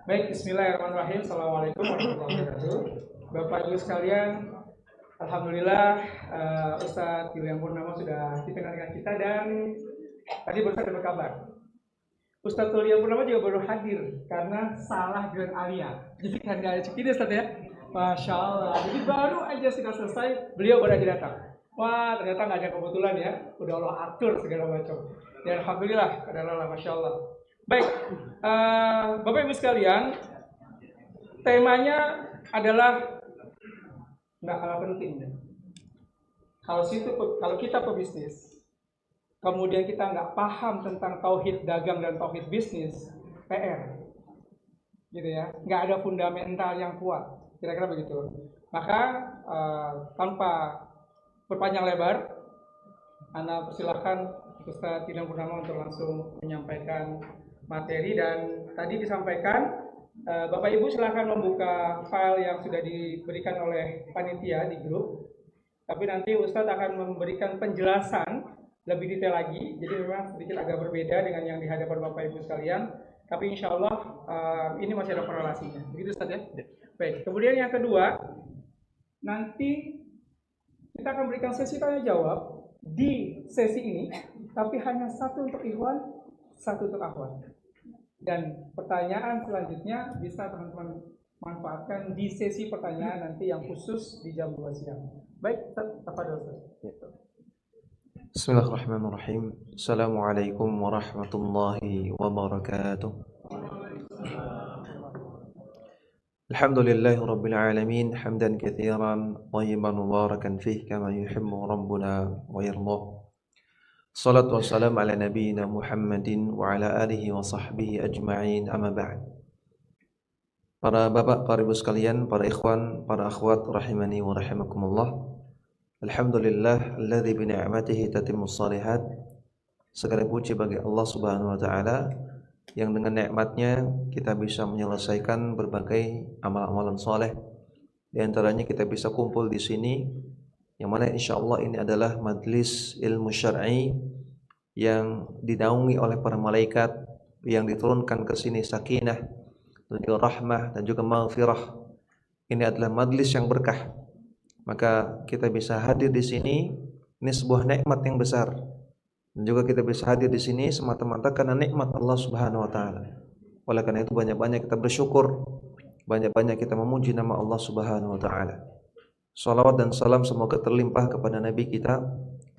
Baik, bismillahirrahmanirrahim. Assalamualaikum warahmatullahi wabarakatuh. Bapak Ibu sekalian, Alhamdulillah Ustadz William Purnama sudah di tengah-tengah kita dan tadi baru saja berkabar. Ustadz William Purnama juga baru hadir karena salah Grand Alia. Jadi kan gak ada cuti deh Ustadz ya. Masya Allah. Jadi baru aja sudah selesai, beliau baru aja datang. Wah, ternyata nggak ada kebetulan ya. Udah Allah atur segala macam. Dan Alhamdulillah, adalah Masya Allah. Baik, Bapak Ibu sekalian, temanya adalah nggak kalah penting. Kalau kita pebisnis, kemudian kita nggak paham tentang tauhid dagang dan tauhid bisnis, PR, gitu ya, nggak ada fundamental yang kuat, kira-kira begitu. Maka tanpa berpanjang lebar, Anda persilahkan Ustadz William Purnama untuk langsung menyampaikan materi. Dan tadi disampaikan Bapak Ibu silahkan membuka file yang sudah diberikan oleh panitia di grup, tapi nanti Ustadz akan memberikan penjelasan lebih detail lagi. Jadi memang sedikit agak berbeda dengan yang di hadapan Bapak Ibu sekalian, tapi insya Allah ini masih ada korelasinya. Begitu Ustadz ya? Baik, kemudian yang kedua, nanti kita akan berikan sesi tanya jawab di sesi ini, tapi hanya satu untuk ikhwan, satu untuk akhwat. Dan pertanyaan selanjutnya bisa teman-teman manfaatkan di sesi pertanyaan nanti yang khusus di jam 2 siang. Baik, tafadhol. Bismillahirrahmanirrahim. Assalamualaikum warahmatullahi wabarakatuh. Alhamdulillahi rabbil alamin, hamdan katsiran thayyiban mubarakan fih kama yuhibbu rabbuna wa yardah. Salatu wassalamu ala nabiyyina Muhammadin wa ala alihi wa sahbihi ajma'in, amma ba'd. Para bapak, para ibu sekalian, para ikhwan, para akhwat rahimani wa rahimakumullah. Alhamdulillah alladzi bi ni'matihi tatimmus shalihat. Segala puji bagi Allah Subhanahu wa taala yang dengan nikmatnya kita bisa menyelesaikan berbagai amal-amalan saleh. Di antaranya kita bisa kumpul di sini, yang mana insyaallah ini adalah majlis ilmu syar'i yang dinaungi oleh para malaikat, yang diturunkan ke sini sakinah dan juga rahmah dan juga maghfirah. Ini adalah majlis yang berkah. Maka kita bisa hadir di sini, ini sebuah nikmat yang besar. Dan juga kita bisa hadir di sini semata-mata karena nikmat Allah Subhanahu wa taala. Oleh karena itu banyak-banyak kita bersyukur, banyak-banyak kita memuji nama Allah Subhanahu wa taala. Salawat dan salam semoga terlimpah kepada Nabi kita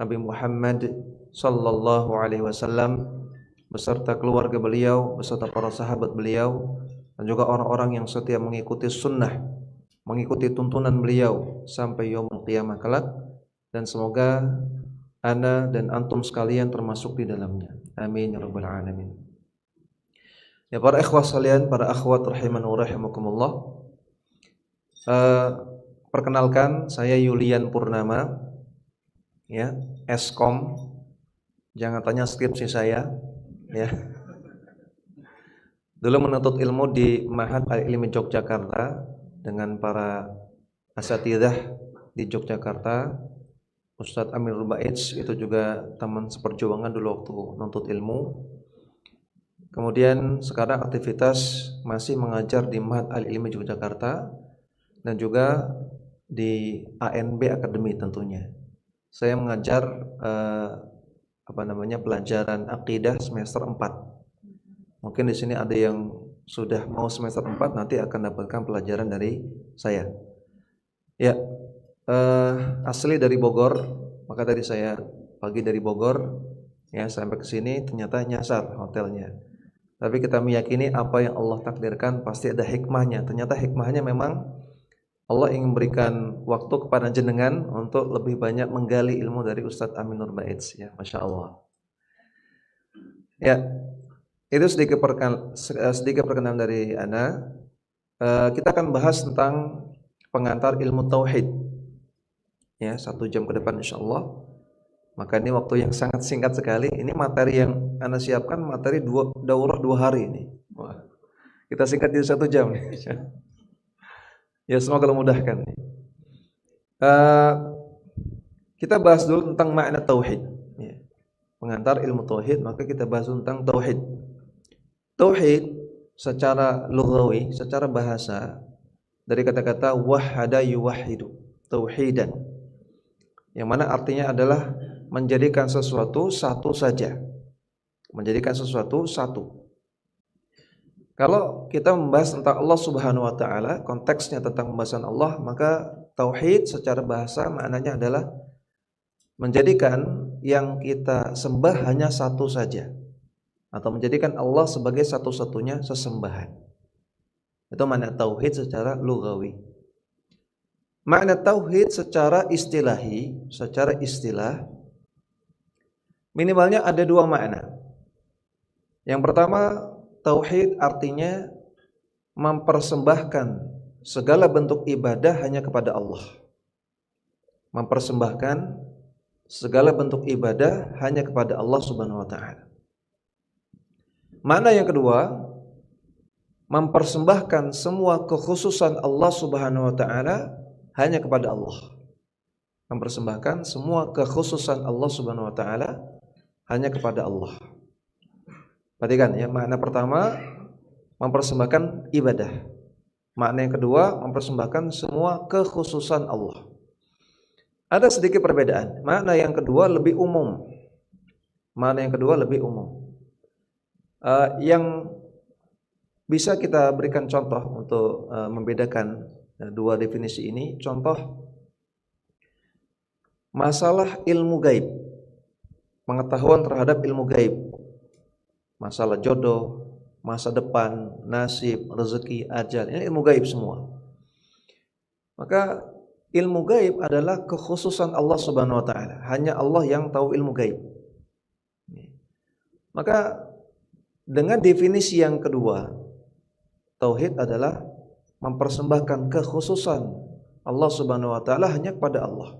Nabi Muhammad sallallahu alaihi wasallam beserta keluarga beliau, beserta para sahabat beliau, dan juga orang-orang yang setia mengikuti sunnah, mengikuti tuntunan beliau sampai yaumul qiyamah kelak. Dan semoga ana dan antum sekalian termasuk di dalamnya. Amin ya rabbal alamin. Ya para ikhwah sekalian, para akhwat rahiman wa rahimakumullah. Perkenalkan, saya Yulian Purnama, ya, Eskom. Jangan tanya skripsi saya, ya. Dulu menuntut ilmu di Ma'had Al-Ilmi Yogyakarta dengan para asatidzah di Yogyakarta. Ustadz Amir Rubaidz itu juga teman seperjuangan dulu waktu menuntut ilmu. Kemudian sekarang aktivitas masih mengajar di Ma'had Al-Ilmi Yogyakarta dan juga di ANB Academy tentunya. Saya mengajar pelajaran akidah semester 4. Mungkin di sini ada yang sudah mau semester 4, nanti akan dapatkan pelajaran dari saya. Ya, asli dari Bogor, maka tadi saya pagi dari Bogor, ya sampai ke sini ternyata nyasar hotelnya. Tapi kita meyakini apa yang Allah takdirkan pasti ada hikmahnya. Ternyata hikmahnya memang Allah ingin memberikan waktu kepada jenengan untuk lebih banyak menggali ilmu dari Ustadz Amin Rubaidz, ya, masya Allah. Ya, itu sedikit perkenalan dari ana. Kita akan bahas tentang pengantar ilmu tauhid, ya, 1 jam ke depan insya Allah. Maka ini waktu yang sangat singkat sekali. Ini materi yang ana siapkan, materi daurah 2 hari ini. Wah, kita singkat di 1 jam nih. Ya, semoga Allah mudahkan. Kita bahas dulu tentang makna tauhid, ya. Pengantar ilmu tauhid, maka kita bahas tentang tauhid. Tauhid secara lughawi, secara bahasa dari kata-kata wahada yuwahidu, tauhidan. Yang mana artinya adalah menjadikan sesuatu satu saja. Menjadikan sesuatu satu. Kalau kita membahas tentang Allah Subhanahu wa taala, konteksnya tentang pembahasan Allah, maka tauhid secara bahasa maknanya adalah menjadikan yang kita sembah hanya satu saja, atau menjadikan Allah sebagai satu-satunya sesembahan. Itu makna tauhid secara lughawi. Makna tauhid secara istilahi, secara istilah minimalnya ada dua makna. Yang pertama, tauhid artinya mempersembahkan segala bentuk ibadah hanya kepada Allah. Mempersembahkan segala bentuk ibadah hanya kepada Allah Subhanahu wa taala. Makna yang kedua, mempersembahkan semua kekhususan Allah Subhanahu wa taala hanya kepada Allah. Mempersembahkan semua kekhususan Allah Subhanahu wa taala hanya kepada Allah. Perhatikan ya, makna pertama mempersembahkan ibadah. Makna yang kedua mempersembahkan semua kekhususan Allah. Ada sedikit perbedaan. Makna yang kedua lebih umum. Makna yang kedua lebih umum. Yang bisa kita berikan contoh untuk membedakan dua definisi ini. Contoh masalah ilmu gaib, pengetahuan terhadap ilmu gaib, masalah jodoh, masa depan, nasib, rezeki, ajal, ini ilmu gaib semua. Maka ilmu gaib adalah kekhususan Allah Subhanahu wa taala. Hanya Allah yang tahu ilmu gaib. Maka dengan definisi yang kedua, tauhid adalah mempersembahkan kekhususan Allah Subhanahu wa taala hanya kepada Allah.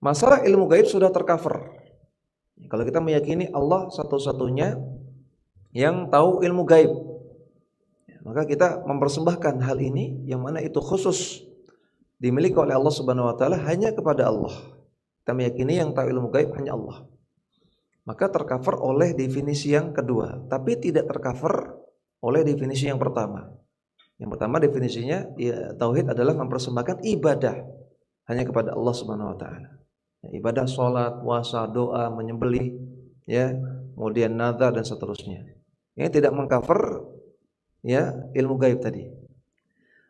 Masalah ilmu gaib sudah tercover. Kalau kita meyakini Allah satu-satunya yang tahu ilmu gaib, maka kita mempersembahkan hal ini yang mana itu khusus dimiliki oleh Allah Subhanahu wa taala hanya kepada Allah. Kita meyakini yang tahu ilmu gaib hanya Allah. Maka tercover oleh definisi yang kedua, tapi tidak tercover oleh definisi yang pertama. Yang pertama definisinya ya, tauhid adalah mempersembahkan ibadah hanya kepada Allah Subhanahu wa taala. Ya, ibadah salat, puasa, doa, menyembelih, ya, kemudian nazar dan seterusnya. Ini tidak mengcover ya ilmu gaib tadi.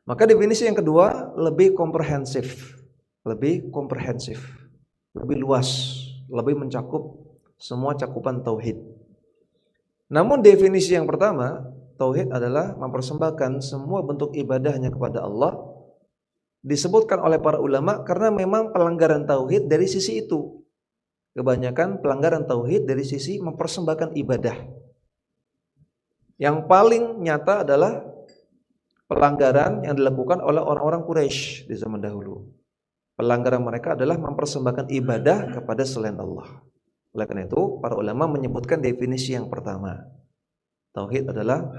Maka definisi yang kedua lebih komprehensif, lebih luas, lebih mencakup semua cakupan tauhid. Namun definisi yang pertama, tauhid adalah mempersembahkan semua bentuk ibadah hanya kepada Allah. Disebutkan oleh para ulama karena memang pelanggaran tauhid dari sisi itu. Kebanyakan pelanggaran tauhid dari sisi mempersembahkan ibadah. Yang paling nyata adalah pelanggaran yang dilakukan oleh orang-orang Quraisy di zaman dahulu. Pelanggaran mereka adalah mempersembahkan ibadah kepada selain Allah. Oleh karena itu, para ulama menyebutkan definisi yang pertama. Tauhid adalah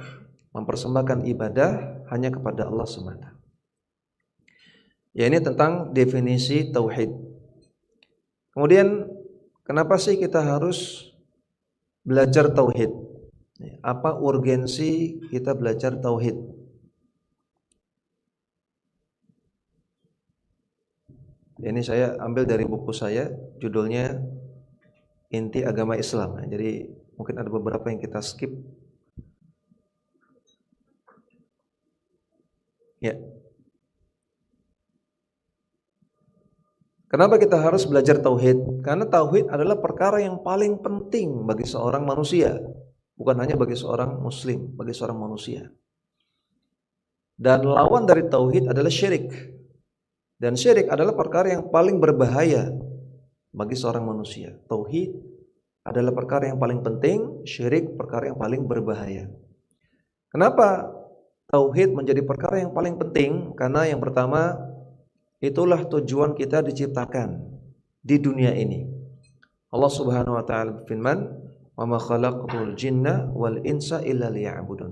mempersembahkan ibadah hanya kepada Allah semata. Ya, ini tentang definisi tauhid. Kemudian, kenapa sih kita harus belajar tauhid? Apa urgensi kita belajar tauhid? Ini saya ambil dari buku saya, judulnya Inti Agama Islam. Jadi mungkin ada beberapa yang kita skip. Ya. Kenapa kita harus belajar tauhid? Karena tauhid adalah perkara yang paling penting bagi seorang manusia, bukan hanya bagi seorang muslim, bagi seorang manusia. Dan lawan dari tauhid adalah syirik. Dan syirik adalah perkara yang paling berbahaya bagi seorang manusia. Tauhid adalah perkara yang paling penting, syirik perkara yang paling berbahaya. Kenapa tauhid menjadi perkara yang paling penting? Karena yang pertama, itulah tujuan kita diciptakan di dunia ini. Allah Subhanahu wa taala berfirman, "Wa ma khalaqtul jinna wal insa illa liya'budun."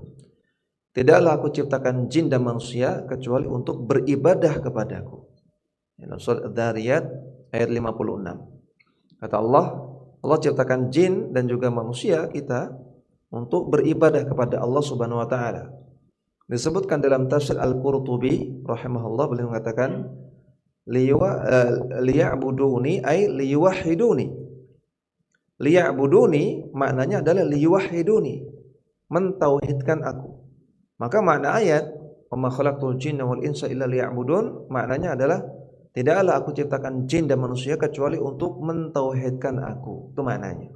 Tidaklah aku ciptakan jin dan manusia kecuali untuk beribadah kepadaku. Dalam surat Ad-Dzariyat ayat 56. Kata Allah, Allah ciptakan jin dan juga manusia kita untuk beribadah kepada Allah Subhanahu wa taala. Disebutkan dalam tafsir Al-Qurtubi rahimahullah, beliau mengatakan liya'buduni ay liyuwahhiduni. Liya'buduni maknanya adalah liyuwahhiduni, mentauhidkan aku. Maka makna ayat wa ma khalaqtul jinna wal insa illa liya'budun maknanya adalah tidaklah aku ciptakan jin dan manusia kecuali untuk mentauhidkan aku. Itu maknanya.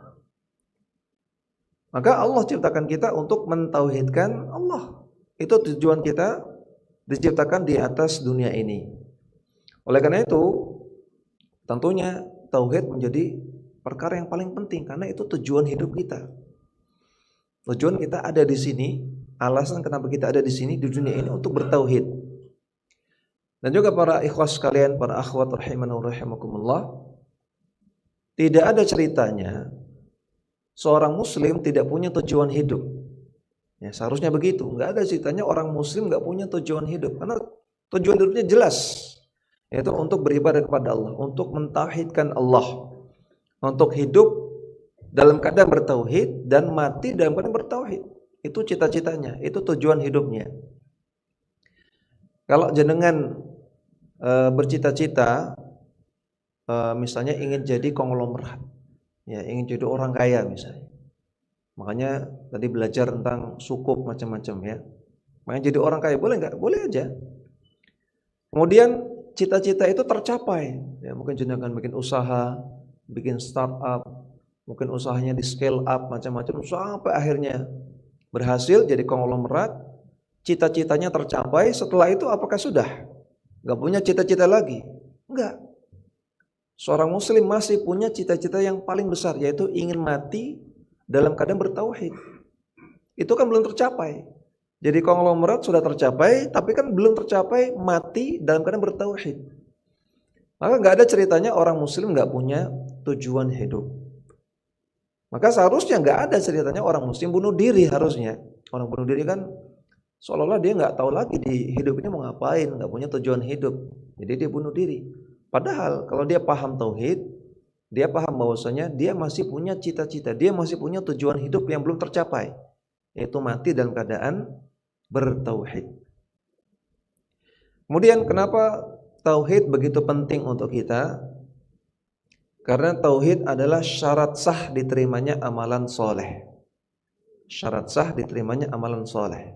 Maka Allah ciptakan kita untuk mentauhidkan Allah. Itu tujuan kita diciptakan di atas dunia ini. Oleh karena itu, tentunya tauhid menjadi perkara yang paling penting karena itu tujuan hidup kita. Tujuan kita ada di sini, alasan kenapa kita ada di sini di dunia ini untuk bertauhid. Dan juga para ikhwas sekalian, para akhwat rahimana wa rahimakumullah, tidak ada ceritanya seorang muslim tidak punya tujuan hidup. Ya, seharusnya begitu. Enggak ada ceritanya orang muslim enggak punya tujuan hidup karena tujuan hidupnya jelas, yaitu untuk beribadah kepada Allah, untuk mentauhidkan Allah, untuk hidup dalam keadaan bertauhid dan mati dalam keadaan bertauhid. Itu cita-citanya, itu tujuan hidupnya. Kalau jenengan bercita-cita misalnya ingin jadi konglomerat, ya ingin jadi orang kaya misalnya. Makanya tadi belajar tentang sukuk macam-macam ya. Makanya jadi orang kaya boleh enggak? Boleh aja. Kemudian cita-cita itu tercapai, ya mungkin jenengan bikin usaha, bikin startup, mungkin usahanya di scale up macam-macam sampai akhirnya berhasil jadi konglomerat, cita-citanya tercapai. Setelah itu apakah sudah enggak punya cita-cita lagi? Enggak. Seorang muslim masih punya cita-cita yang paling besar, yaitu ingin mati dalam keadaan bertauhid. Itu kan belum tercapai. Jadi konglomerat sudah tercapai, tapi kan belum tercapai mati dalam keadaan bertauhid. Maka nggak ada ceritanya orang muslim nggak punya tujuan hidup. Maka seharusnya nggak ada ceritanya orang muslim bunuh diri harusnya. Orang bunuh diri kan seolah-olah dia nggak tahu lagi di hidup ini mau ngapain, nggak punya tujuan hidup. Jadi dia bunuh diri. Padahal kalau dia paham tauhid, dia paham bahwasanya dia masih punya cita-cita, dia masih punya tujuan hidup yang belum tercapai, yaitu mati dalam keadaan bertauhid. Kemudian kenapa tauhid begitu penting untuk kita? Karena tauhid adalah syarat sah diterimanya amalan soleh. Syarat sah diterimanya amalan soleh.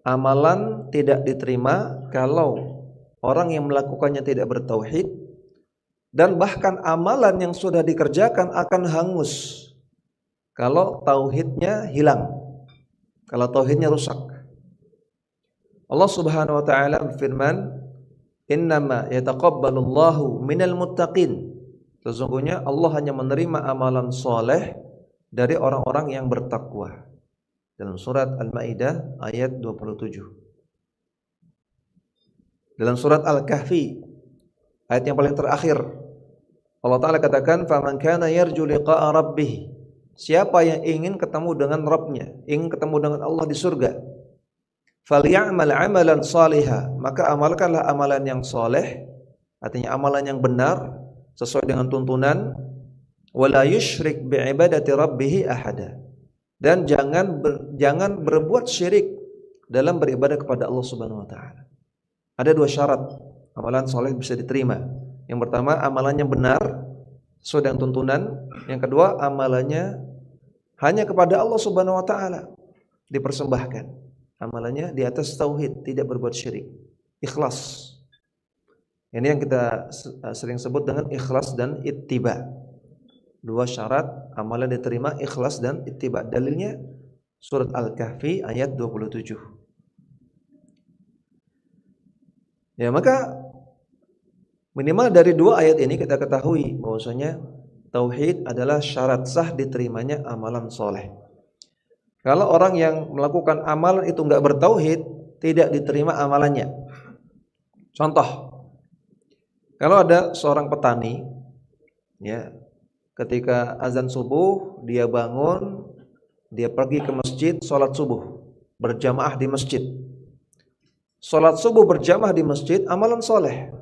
Amalan tidak diterima kalau orang yang melakukannya tidak bertauhid, dan bahkan amalan yang sudah dikerjakan akan hangus kalau tauhidnya hilang, kalau tauhidnya rusak. Allah Subhanahu wa taala berfirman, "Innama yataqabbalullahu minal muttaqin." Sesungguhnya Allah hanya menerima amalan soleh dari orang-orang yang bertakwa. Dalam surat Al-Maidah ayat 27. Dalam surat Al-Kahfi ayat yang paling terakhir, Allah Ta'ala katakan, "Faman kana yarju liqa'a rabbih." Siapa yang ingin ketemu dengan Rabbnya, ingin ketemu dengan Allah di surga, "Falya'mal 'amalan shaliha." Maka amalkanlah amalan yang soleh, artinya amalan yang benar sesuai dengan tuntunan, "Wala yusyrik bi'ibadati rabbih ahada." Dan jangan berbuat syirik dalam beribadah kepada Allah Subhanahu wa taala. Ada dua syarat amalan soleh bisa diterima. Yang pertama, amalannya benar sesuai dengan tuntunan. Yang kedua, amalannya hanya kepada Allah Subhanahu wa taala dipersembahkan. Amalannya di atas tauhid, tidak berbuat syirik. Ikhlas. Ini yang kita sering sebut dengan ikhlas dan ittiba. Dua syarat amalan diterima, ikhlas dan ittiba. Dalilnya surat Al-Kahfi ayat 27. Ya, maka minimal dari dua ayat ini kita ketahui bahwasanya tauhid adalah syarat sah diterimanya amalan soleh. Kalau orang yang melakukan amalan itu enggak bertauhid, tidak diterima amalannya. Contoh, kalau ada seorang petani, ya, ketika azan subuh dia bangun, dia pergi ke masjid, sholat subuh berjamaah di masjid. Sholat subuh berjamaah di masjid, amalan soleh,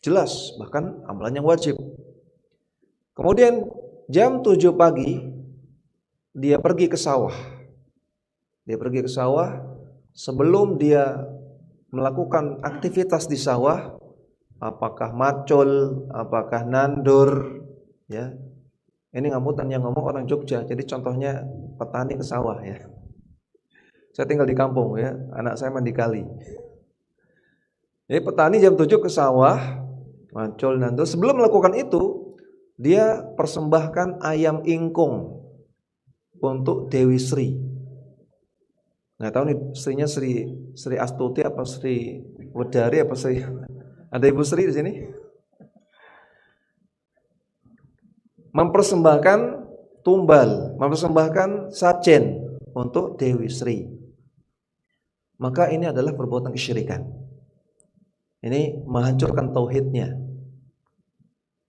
jelas, bahkan amalan yang wajib. Kemudian jam 7 pagi dia pergi ke sawah. Dia pergi ke sawah, sebelum dia melakukan aktivitas di sawah, apakah macul, apakah nandur, ya. Ini ngamutan yang ngomong orang Jogja, jadi contohnya petani ke sawah ya. Saya tinggal di kampung ya, anak saya mandi kali. Jadi petani jam 7 ke sawah, macul, nandur. Sebelum melakukan itu, dia persembahkan ayam ingkung untuk Dewi Sri. Nggak tahu nih Srinya Sri Astuti apa Sri Wedari apa Sri. Ada Ibu Sri di sini? Mempersembahkan tumbal, mempersembahkan sajen untuk Dewi Sri. Maka ini adalah perbuatan kesyirikan. Ini menghancurkan tauhidnya.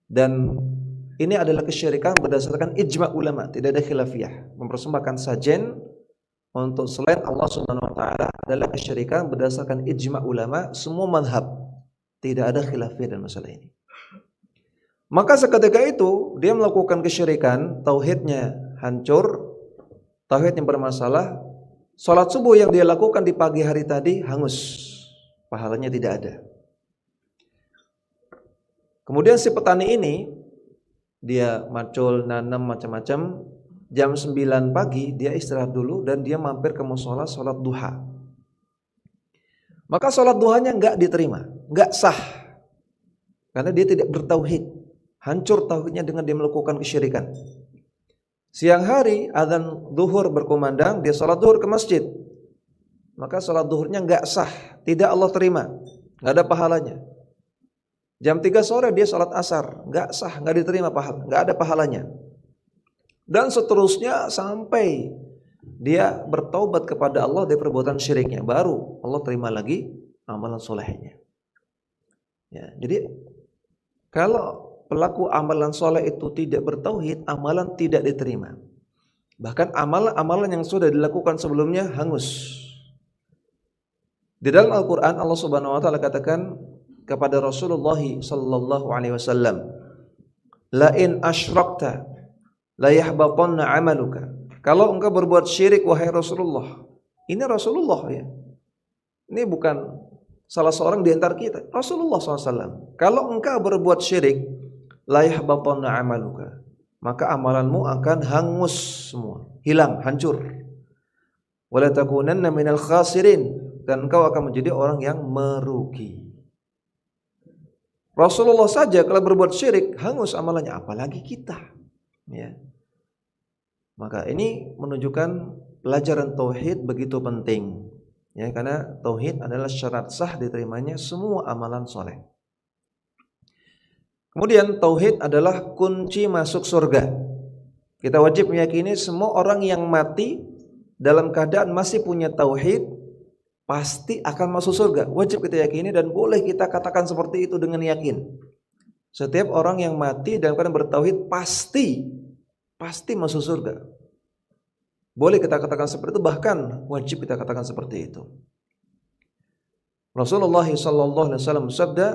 Dan ini adalah kesyirikan berdasarkan ijma' ulama, tidak ada khilafiyah. Mempersembahkan sajen untuk selain Allah Subhanahu wa taala adalah kesyirikan berdasarkan ijma' ulama, semua mazhab. Tidak ada khilafiyah dalam masalah ini. Maka seketika itu dia melakukan kesyirikan, tauhidnya hancur, tauhidnya bermasalah. Salat subuh yang dia lakukan di pagi hari tadi hangus, pahalanya tidak ada. Kemudian si petani ini dia macul, nanam macam-macam. Jam 9 pagi dia istirahat dulu dan dia mampir ke mushola sholat duha. Maka sholat duhanya enggak diterima, enggak sah. Karena dia tidak bertauhid. Hancur tauhidnya dengan dia melakukan kesyirikan. Siang hari azan duhur berkumandang, dia sholat duhur ke masjid. Maka sholat duhurnya enggak sah, tidak Allah terima, enggak ada pahalanya. Jam 3 sore dia sholat asar, enggak sah, enggak diterima pahala, enggak ada pahalanya. Dan seterusnya sampai dia bertaubat kepada Allah dari perbuatan syiriknya, baru Allah terima lagi amalan solehnya. Ya, jadi kalau pelaku amalan soleh itu tidak bertauhid, amalan tidak diterima. Bahkan amalan-amalan yang sudah dilakukan sebelumnya hangus. Di dalam Al-Quran Allah Subhanahu Wa Taala katakan kepada Rasulullah Sallallahu Alaihi Wasallam, la in asyrakta la yahbatanna amaluka. Kalau engkau berbuat syirik wahai Rasulullah. Ini Rasulullah ya. Ini bukan salah seorang di antara kita. Rasulullah SAW. Kalau engkau berbuat syirik, la yahbatanna amaluka, maka amalanmu akan hangus semua, hilang, hancur. Wala takunanna minal khasirin, dan engkau akan menjadi orang yang merugi. Rasulullah saja kalau berbuat syirik hangus amalannya, apalagi kita. Ya. Maka ini menunjukkan pelajaran tauhid begitu penting. Ya, karena tauhid adalah syarat sah diterimanya semua amalan soleh. Kemudian tauhid adalah kunci masuk surga. Kita wajib meyakini semua orang yang mati dalam keadaan masih punya tauhid pasti akan masuk surga. Wajib kita yakini dan boleh kita katakan seperti itu dengan yakin. Setiap orang yang mati dalam keadaan bertauhid pasti masuk surga. Boleh kita katakan seperti itu, bahkan wajib kita katakan seperti itu. Rasulullah sallallahu alaihi wasallam bersabda,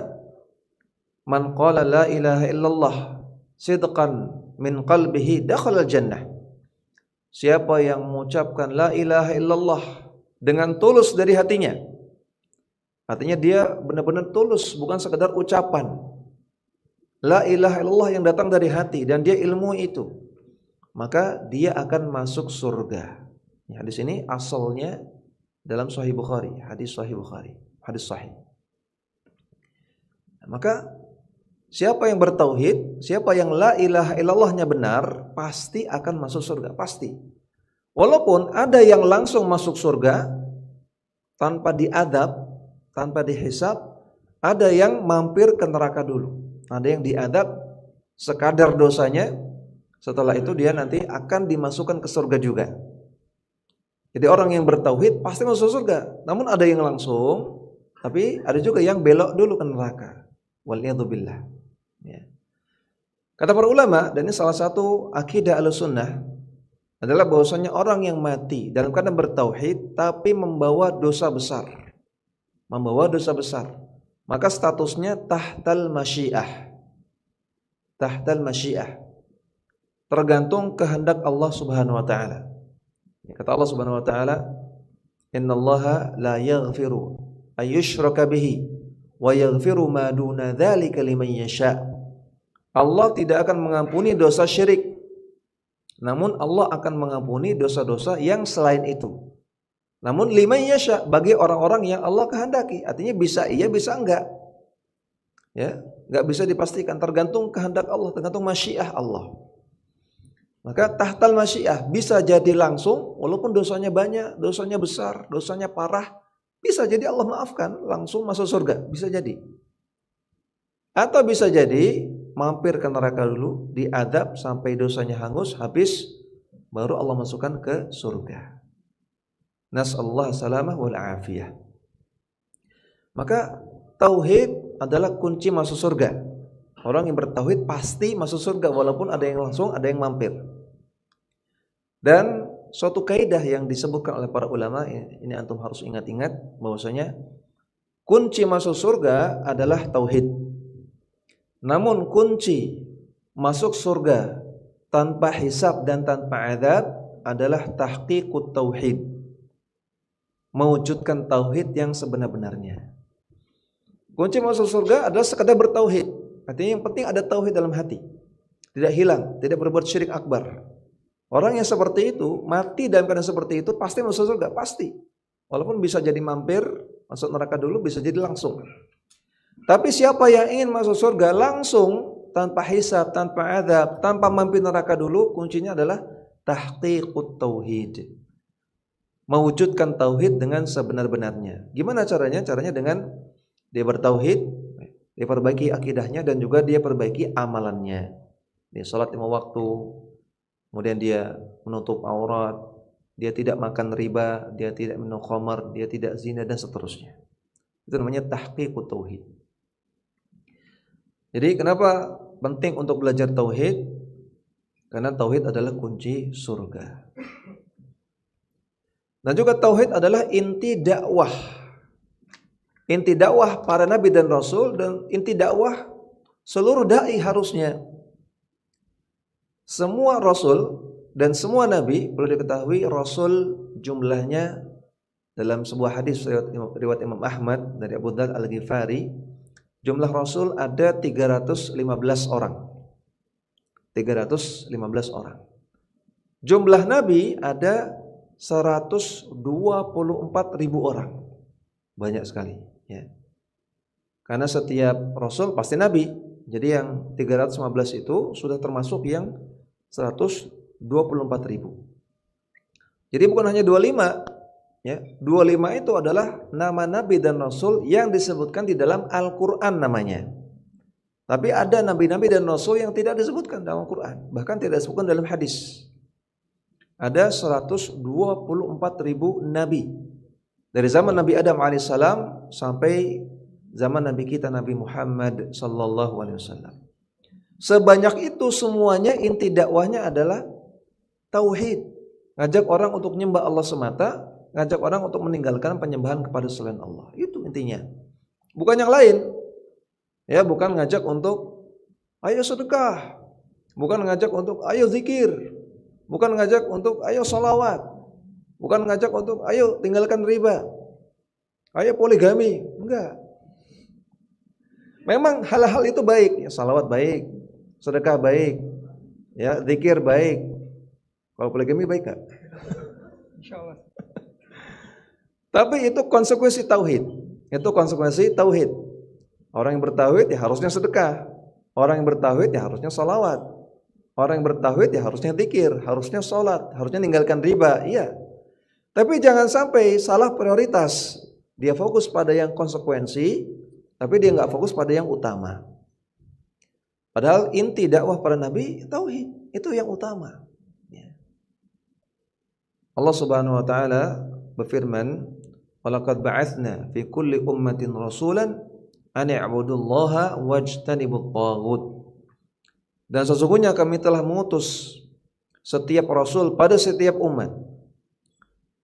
"Man qala la ilaha illallah sidqan min qalbihi dakhala al-jannah." Siapa yang mengucapkan la ilaha illallah dengan tulus dari hatinya. Artinya dia benar-benar tulus, bukan sekedar ucapan. La ilaha illallah yang datang dari hati dan dia ilmu itu, maka dia akan masuk surga. Ya, hadis ini asalnya dalam Sahih Bukhari, hadis Sahih Bukhari, hadis sahih. Maka siapa yang bertauhid, siapa yang la ilaha illallahnya benar, pasti akan masuk surga, pasti. Walaupun ada yang langsung masuk surga tanpa diadab, tanpa dihisab, ada yang mampir ke neraka dulu. Ada yang diadab sekadar dosanya. Setelah itu dia nanti akan dimasukkan ke surga juga. Jadi orang yang bertauhid pasti masuk surga. Namun ada yang langsung, tapi ada juga yang belok dulu ke neraka. Waliyadzubillah. Ya. Kata para ulama, dan ini salah satu akidah Ahlussunnah adalah bahwasanya orang yang mati dalam keadaan bertauhid tapi membawa dosa besar. Membawa dosa besar. Maka statusnya tahtal masyiah. Tahtal masyiah. tergantung kehendak Allah Subhanahu wa taala. Kata Allah Subhanahu wa taala, "Innallaha la yaghfiru ayyushraka bihi wa yaghfiru ma duna dzalika liman yasha." Allah tidak akan mengampuni dosa syirik. Namun Allah akan mengampuni dosa-dosa yang selain itu. Namun liman yasha, bagi orang-orang yang Allah kehendaki. Artinya bisa iya, bisa enggak. Ya, enggak bisa dipastikan, tergantung kehendak Allah, tergantung masyiah Allah. Maka tahtal masyiah, bisa jadi langsung walaupun dosanya banyak, dosanya besar, dosanya parah, bisa jadi Allah maafkan, langsung masuk surga, bisa jadi. Atau bisa jadi mampir ke neraka dulu, diadab sampai dosanya hangus, habis baru Allah masukkan ke surga. Nas'allahu salamah wal afiyah. Maka tauhid adalah kunci masuk surga. Orang yang bertauhid pasti masuk surga walaupun ada yang langsung, ada yang mampir. Dan suatu kaidah yang disebutkan oleh para ulama, ini antum harus ingat-ingat bahwasanya kunci masuk surga adalah tauhid. Namun kunci masuk surga tanpa hisab dan tanpa azab adalah tahqiqut tauhid. Mewujudkan tauhid yang sebenar-benarnya. Kunci masuk surga adalah sekadar bertauhid. Artinya yang penting ada tauhid dalam hati. Tidak hilang, tidak berbuat syirik akbar. Orang yang seperti itu, mati dalam keadaan seperti itu pasti masuk surga, pasti. Walaupun bisa jadi mampir, masuk neraka dulu, bisa jadi langsung. Tapi siapa yang ingin masuk surga langsung, tanpa hisab, tanpa azab, tanpa mampir neraka dulu, kuncinya adalah tahqiqut tauhid. Mewujudkan tauhid dengan sebenar-benarnya. Gimana caranya? Caranya dengan dia bertauhid, dia perbaiki akidahnya dan juga dia perbaiki amalannya. Dia salat 5 waktu, kemudian dia menutup aurat, dia tidak makan riba, dia tidak minum khamar, dia tidak zina dan seterusnya. Itu namanya tahqiqut tauhid. Jadi kenapa penting untuk belajar tauhid? Karena tauhid adalah kunci surga. Dan juga tauhid adalah inti dakwah. Inti dakwah para nabi dan rasul dan inti dakwah seluruh dai harusnya. Semua rasul dan semua nabi, perlu diketahui rasul jumlahnya dalam sebuah hadis riwayat Imam Ahmad dari Abu Dzar Al-Ghifari, jumlah rasul ada 315 orang. 315 orang. Jumlah nabi ada 124.000 orang. Banyak sekali, ya. Karena setiap rasul pasti nabi. Jadi yang 315 itu sudah termasuk yang 124.000. Jadi bukan hanya 25, ya. 25 itu adalah nama nabi dan rasul yang disebutkan di dalam Al-Qur'an namanya. Tapi ada nabi-nabi dan rasul yang tidak disebutkan dalam Al-Qur'an, bahkan tidak disebutkan dalam hadis. Ada 124.000 nabi. Dari zaman Nabi Adam alaihissalam sampai zaman Nabi kita Nabi Muhammad sallallahu alaihi wasallam. Sebanyak itu semuanya inti dakwahnya adalah tauhid. Ngajak orang untuk menyembah Allah semata, ngajak orang untuk meninggalkan penyembahan kepada selain Allah. Itu intinya. Bukan yang lain. Ya, bukan ngajak untuk ayo sedekah. Bukan ngajak untuk ayo zikir. Bukan ngajak untuk ayo sholawat. Bukan ngajak untuk ayo tinggalkan riba. Ayo poligami. Enggak. Memang hal-hal itu baik. Ya, sholawat baik. Sedekah baik. Ya, zikir baik. Kalau poligami baik gak? Insyaallah. Tapi itu konsekuensi tauhid. Itu konsekuensi tauhid. Orang yang bertauhid ya harusnya sedekah. Orang yang bertauhid ya harusnya sholawat. Orang yang bertauhid ya harusnya zikir, harusnya sholat, harusnya ninggalkan riba, iya. Tapi jangan sampai salah prioritas. Dia fokus pada yang konsekuensi, tapi dia nggak fokus pada yang utama. Padahal inti dakwah para nabi tauhid, itu yang utama. Allah Subhanahu wa taala berfirman, "Walaqad ba'atsna fi kulli ummatin rasulan an i'budullaha wajtanibut taghut." Dan sesungguhnya kami telah mengutus setiap rasul pada setiap umat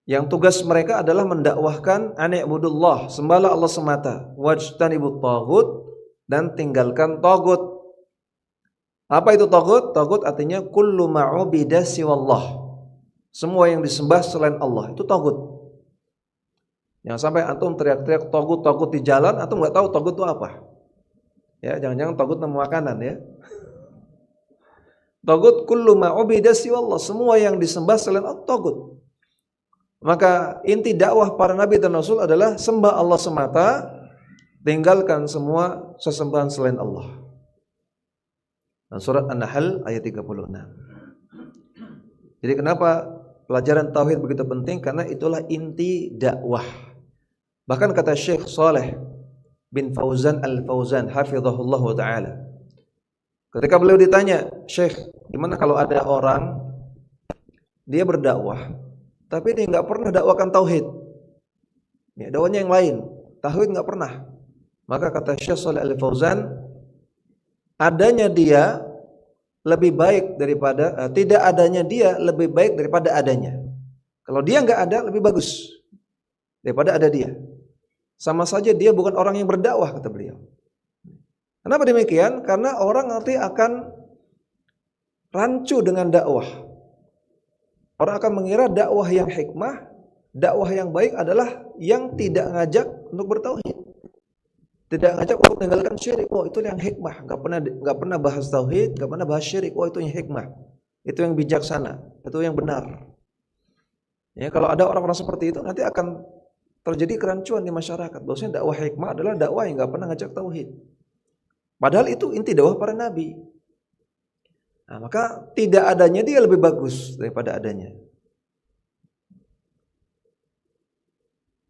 yang tugas mereka adalah mendakwahkan an i'budullah, sembahlah Allah semata, wajtanibut taghut, dan tinggalkan taghut. Apa itu taghut? Taghut artinya kullu ma'ubida siwallah. Semua yang disembah selain Allah itu taghut. Yang sampai antum teriak-teriak taghut di jalan, antum nggak tahu taghut itu apa. Ya, jangan-jangan taghut nama makanan ya. Taghut kullu ma'ubida siwallah, semua yang disembah selain Allah taghut. Maka inti dakwah para nabi dan rasul adalah sembah Allah semata, tinggalkan semua sesembahan selain Allah. Surat An-Nahl ayat 36. Jadi kenapa pelajaran tauhid begitu penting? Karena itulah inti dakwah. Bahkan kata Syekh Saleh bin Fauzan Al-Fauzan hafizahullah ta'ala, ketika beliau ditanya, Syekh, gimana kalau ada orang dia berdakwah tapi dia nggak pernah dakwakan tauhid, ya, dakwanya yang lain, tauhid nggak pernah. Maka kata Syekh Saleh Al-Fauzan, adanya dia lebih baik daripada tidak adanya dia lebih baik daripada adanya. Kalau dia nggak ada lebih bagus daripada ada dia. Sama saja dia bukan orang yang berdakwah, kata beliau. Kenapa demikian? Karena orang nanti akan rancu dengan dakwah. Orang akan mengira dakwah yang hikmah, dakwah yang baik adalah yang tidak ngajak untuk bertauhid. Tidak ngajak untuk meninggalkan syirik. Oh, itu yang hikmah. Enggak pernah bahas tauhid, enggak pernah bahas syirik. Oh, itu yang hikmah. Itu yang bijaksana. Itu yang benar. Ya, kalau ada orang-orang seperti itu nanti akan terjadi kerancuan di masyarakat. Bahwasanya dakwah hikmah adalah dakwah yang enggak pernah ngajak tauhid. Padahal itu inti dakwah para nabi. Nah, maka tidak adanya dia lebih bagus daripada adanya.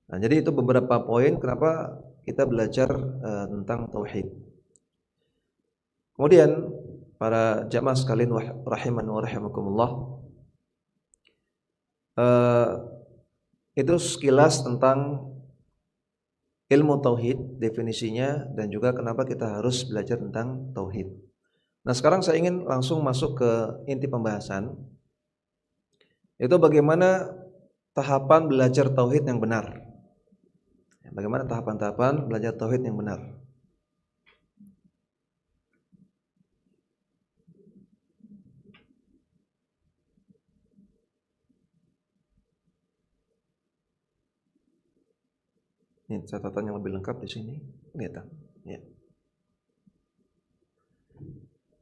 Nah, jadi itu beberapa poin kenapa kita belajar tentang tauhid. Kemudian para jamaah sekalian rahiman wa rahimakumullah, itu sekilas tentang ilmu tauhid, definisinya, dan juga kenapa kita harus belajar tentang tauhid. Nah, sekarang saya ingin langsung masuk ke inti pembahasan, itu bagaimana tahapan belajar tauhid yang benar. Bagaimana tahapan-tahapan belajar tauhid yang benar. Ini catatan yang lebih lengkap di sini. Lihat, ya.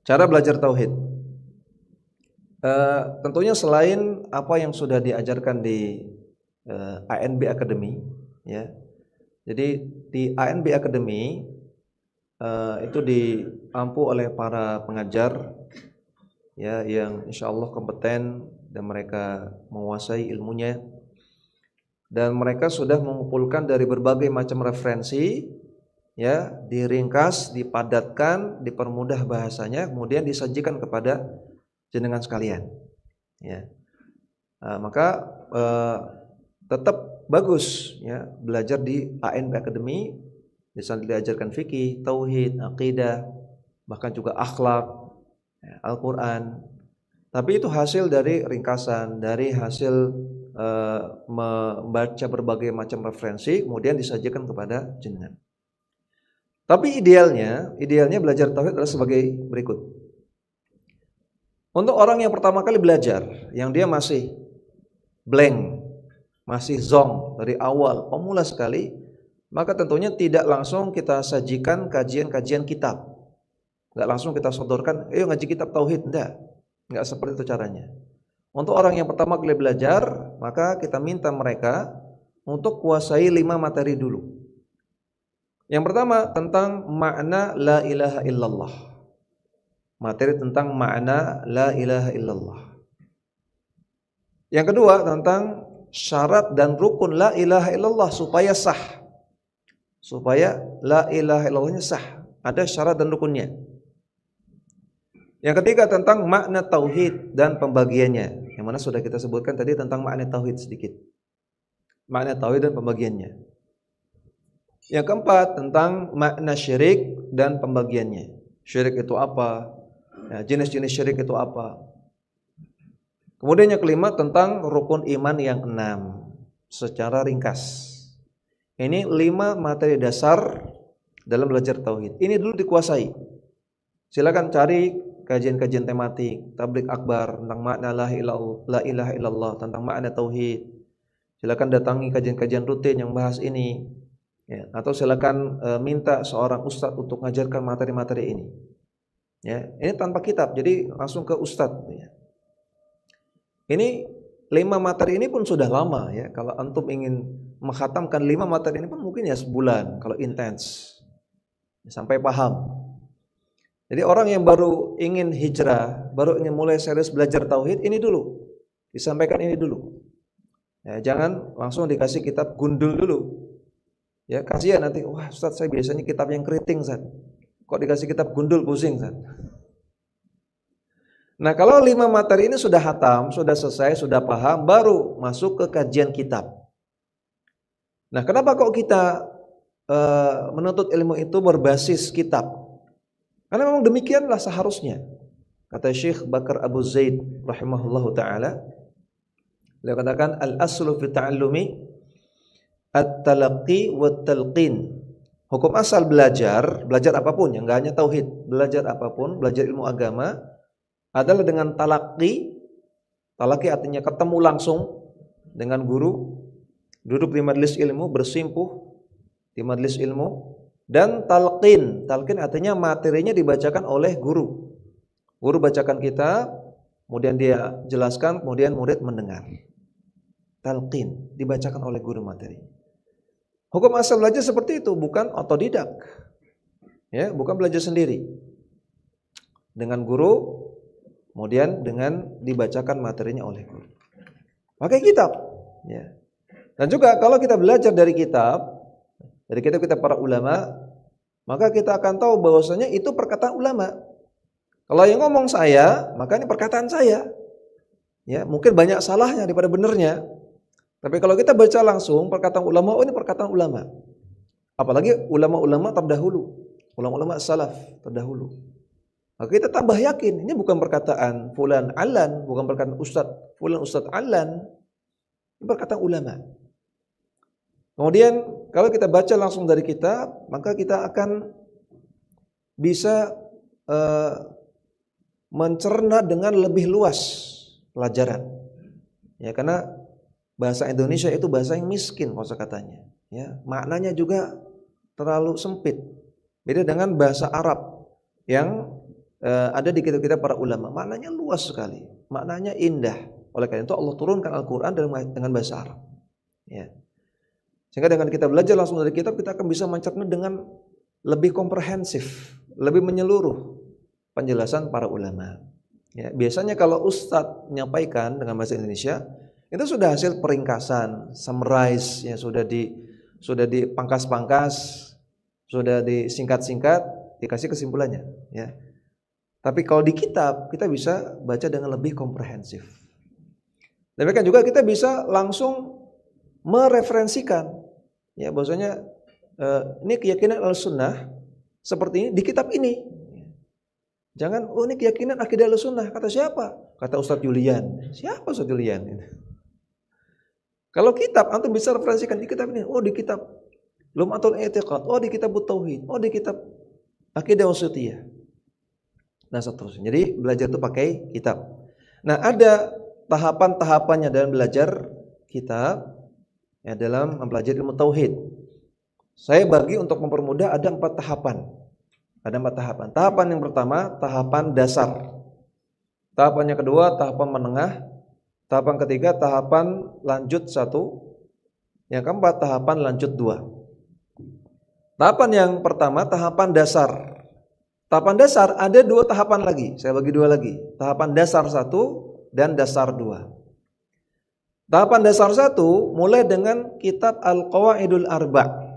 Cara belajar tauhid. Tentunya selain apa yang sudah diajarkan di ANB Academy, ya. Jadi di ANB Academy itu diampu oleh para pengajar, ya, yang insya Allah kompeten dan mereka menguasai ilmunya, dan mereka sudah mengumpulkan dari berbagai macam referensi, ya, diringkas, dipadatkan, dipermudah bahasanya, kemudian disajikan kepada jenengan sekalian, ya. Maka tetap bagus, ya, belajar di ANB Academy. Di sana diajarkan fikih, tauhid, akidah, bahkan juga akhlak, ya, Al-Quran. Tapi itu hasil dari ringkasan, dari hasil membaca berbagai macam referensi, kemudian disajikan kepada jenengan. Tapi idealnya belajar tauhid adalah sebagai berikut. Untuk orang yang pertama kali belajar, yang dia masih blank, masih zonk dari awal, pemula sekali, maka tentunya tidak langsung kita sajikan kajian-kajian kitab. Enggak langsung kita sodorkan, ayo ngaji kitab tauhid, enggak seperti itu caranya. Untuk orang yang pertama kali belajar, maka kita minta mereka untuk kuasai 5 materi dulu. Yang pertama tentang makna la ilaha illallah. Materi tentang makna la ilaha illallah. Yang kedua tentang syarat dan rukun la ilaha illallah supaya sah. Supaya la ilaha illallahnya sah, ada syarat dan rukunnya. Yang ketiga tentang makna tauhid dan pembagiannya, yang mana sudah kita sebutkan tadi tentang makna tauhid sedikit. Makna tauhid dan pembagiannya. Yang keempat tentang makna syirik dan pembagiannya. Syirik itu apa? Ya, jenis-jenis syirik itu apa? Kemudian yang kelima tentang rukun iman yang 6 secara ringkas. Ini 5 materi dasar dalam belajar tauhid. Ini dulu dikuasai. Silakan cari kajian-kajian tematik, tabligh akbar tentang makna la ilaha illallah, tentang makna tauhid. Silakan datangi kajian-kajian rutin yang bahas ini. Ya, atau silakan minta seorang ustadz untuk mengajarkan materi-materi ini. Ya, ini tanpa kitab, jadi langsung ke ustadz. Ya. Ini 5 materi ini pun sudah lama ya. Kalau antum ingin menghatamkan 5 materi ini pun mungkin ya sebulan kalau intens sampai paham. Jadi orang yang baru ingin hijrah, baru ingin mulai serius belajar tauhid, ini dulu disampaikan ini dulu. Ya, jangan langsung dikasih kitab gundul dulu. Ya, kasihan nanti, wah Ustaz saya biasanya kitab yang keriting, Ustaz. Kok dikasih kitab gundul pusing, Ustaz. Nah, kalau 5 materi ini sudah hatam, sudah selesai, sudah paham, baru masuk ke kajian kitab. Nah, kenapa kok kita menuntut ilmu itu berbasis kitab? Karena memang demikianlah seharusnya. Kata Syekh Bakar Abu Zaid rahimahullahu taala, beliau katakan al-aslu fi ta'allumi at-talaqqi wat-talqin. Hukum asal belajar apapun, yang enggak hanya tauhid, belajar apapun, belajar ilmu agama adalah dengan talaqi. Talaqi artinya ketemu langsung dengan guru, duduk di majelis ilmu, bersimpuh di majelis ilmu, dan talqin. Talqin artinya materinya dibacakan oleh guru. Guru bacakan kitab, kemudian dia jelaskan, kemudian murid mendengar. Talqin, dibacakan oleh guru materi. Hukum asal belajar seperti itu, bukan otodidak. Ya, bukan belajar sendiri. Dengan guru, kemudian dengan dibacakan materinya oleh guru. Pakai kitab, ya. Dan juga kalau kita belajar dari kitab para ulama, maka kita akan tahu bahwasanya itu perkataan ulama. Kalau yang ngomong saya, maka ini perkataan saya. Ya, mungkin banyak salahnya daripada benernya. Tapi kalau kita baca langsung perkataan ulama, oh ini perkataan ulama. Apalagi ulama-ulama terdahulu, ulama-ulama salaf terdahulu. Maka kita tambah yakin, ini bukan perkataan fulan alan, bukan perkataan ustaz fulan ustaz alan. Ini perkataan ulama. Kemudian kalau kita baca langsung dari kitab, maka kita akan bisa mencerna dengan lebih luas pelajaran. Ya, karena bahasa Indonesia itu bahasa yang miskin kosakatanya. Ya, maknanya juga terlalu sempit. Beda dengan bahasa Arab yang ada di kitab-kitab para ulama. Maknanya luas sekali, maknanya indah. Oleh karena itu Allah turunkan Al-Quran dengan bahasa Arab. Ya. Sehingga dengan kita belajar langsung dari kitab, kita akan bisa mencerna dengan lebih komprehensif, lebih menyeluruh penjelasan para ulama. Ya, biasanya kalau ustadz menyampaikan dengan bahasa Indonesia, itu sudah hasil peringkasan, summarize, ya, sudah dipangkas-pangkas, sudah disingkat-singkat, dikasih kesimpulannya. Ya. Tapi kalau di kitab kita bisa baca dengan lebih komprehensif. Demikian juga kita bisa langsung mereferensikan, ya, bahwasanya ini keyakinan Ahlussunnah seperti ini di kitab ini. Jangan, oh ini keyakinan akidah Ahlussunnah, kata siapa? Kata Ustadz Julian. Siapa Ustadz Julian? Kalau kitab, antum bisa referensikan di kitab ini. Oh di kitab Lum'atul I'tiqad, oh di kitab Tauhid, oh di kitab Aqidah Wasithiyah. Nah seterusnya. Jadi belajar itu pakai kitab. Nah ada tahapan-tahapannya dalam belajar kitab, ya, dalam mempelajari ilmu tauhid. Saya bagi untuk mempermudah ada 4 tahapan. Ada 4 tahapan. Tahapan yang pertama, tahapan dasar. Tahapan yang kedua, tahapan menengah. Tahapan ketiga, tahapan lanjut 1. Yang keempat, tahapan lanjut 2. Tahapan yang pertama, tahapan dasar. Tahapan dasar ada 2 tahapan lagi. Saya bagi 2 lagi. Tahapan dasar 1 dan dasar 2. Tahapan dasar 1 mulai dengan kitab Al-Qawaidul Arba'.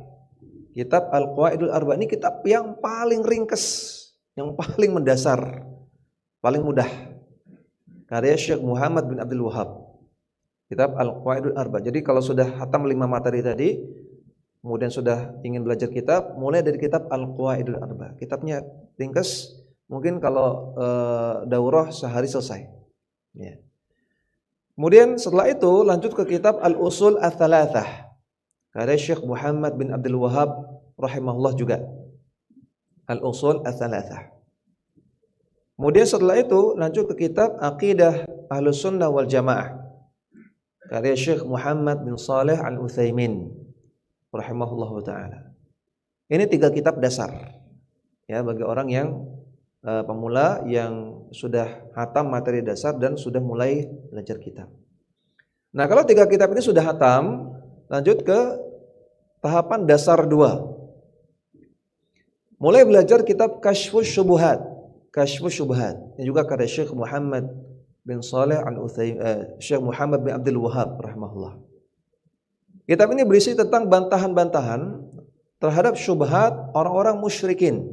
Kitab Al-Qawaidul Arba' ini kitab yang paling ringkes, yang paling mendasar, paling mudah. Karya Syekh Muhammad bin Abdul Wahhab. Kitab Al-Qawaidul Arba'. Jadi kalau sudah hatam 5 materi tadi, kemudian sudah ingin belajar kitab, mulai dari kitab Al-Qawaidul Arba'. Kitabnya ringkes, mungkin kalau daurah sehari selesai. Ya. Kemudian setelah itu lanjut ke kitab Al-Usul Ats-Tsalatsah. Karya Syekh Muhammad bin Abdul Wahhab rahimahullah juga. Al-Usul Ats-Tsalatsah. Kemudian setelah itu lanjut ke kitab Aqidah Ahlus Sunnah wal Jamaah karya Syekh Muhammad bin Shalih Al-Utsaimin rahimahullahu taala. Ini 3 kitab dasar ya bagi orang yang pemula yang sudah hatam materi dasar dan sudah mulai belajar kitab. Nah, kalau 3 kitab ini sudah hatam, lanjut ke tahapan dasar 2. Mulai belajar kitab Kasyfus Syubhat. Kasyfus Syubhat. Ini juga karya Syekh Muhammad bin Shalih Al-Utsaimin, Syekh Muhammad bin Abdul Wahhab rahimahullah. Kitab ini berisi tentang bantahan-bantahan terhadap syubhat orang-orang musyrikin.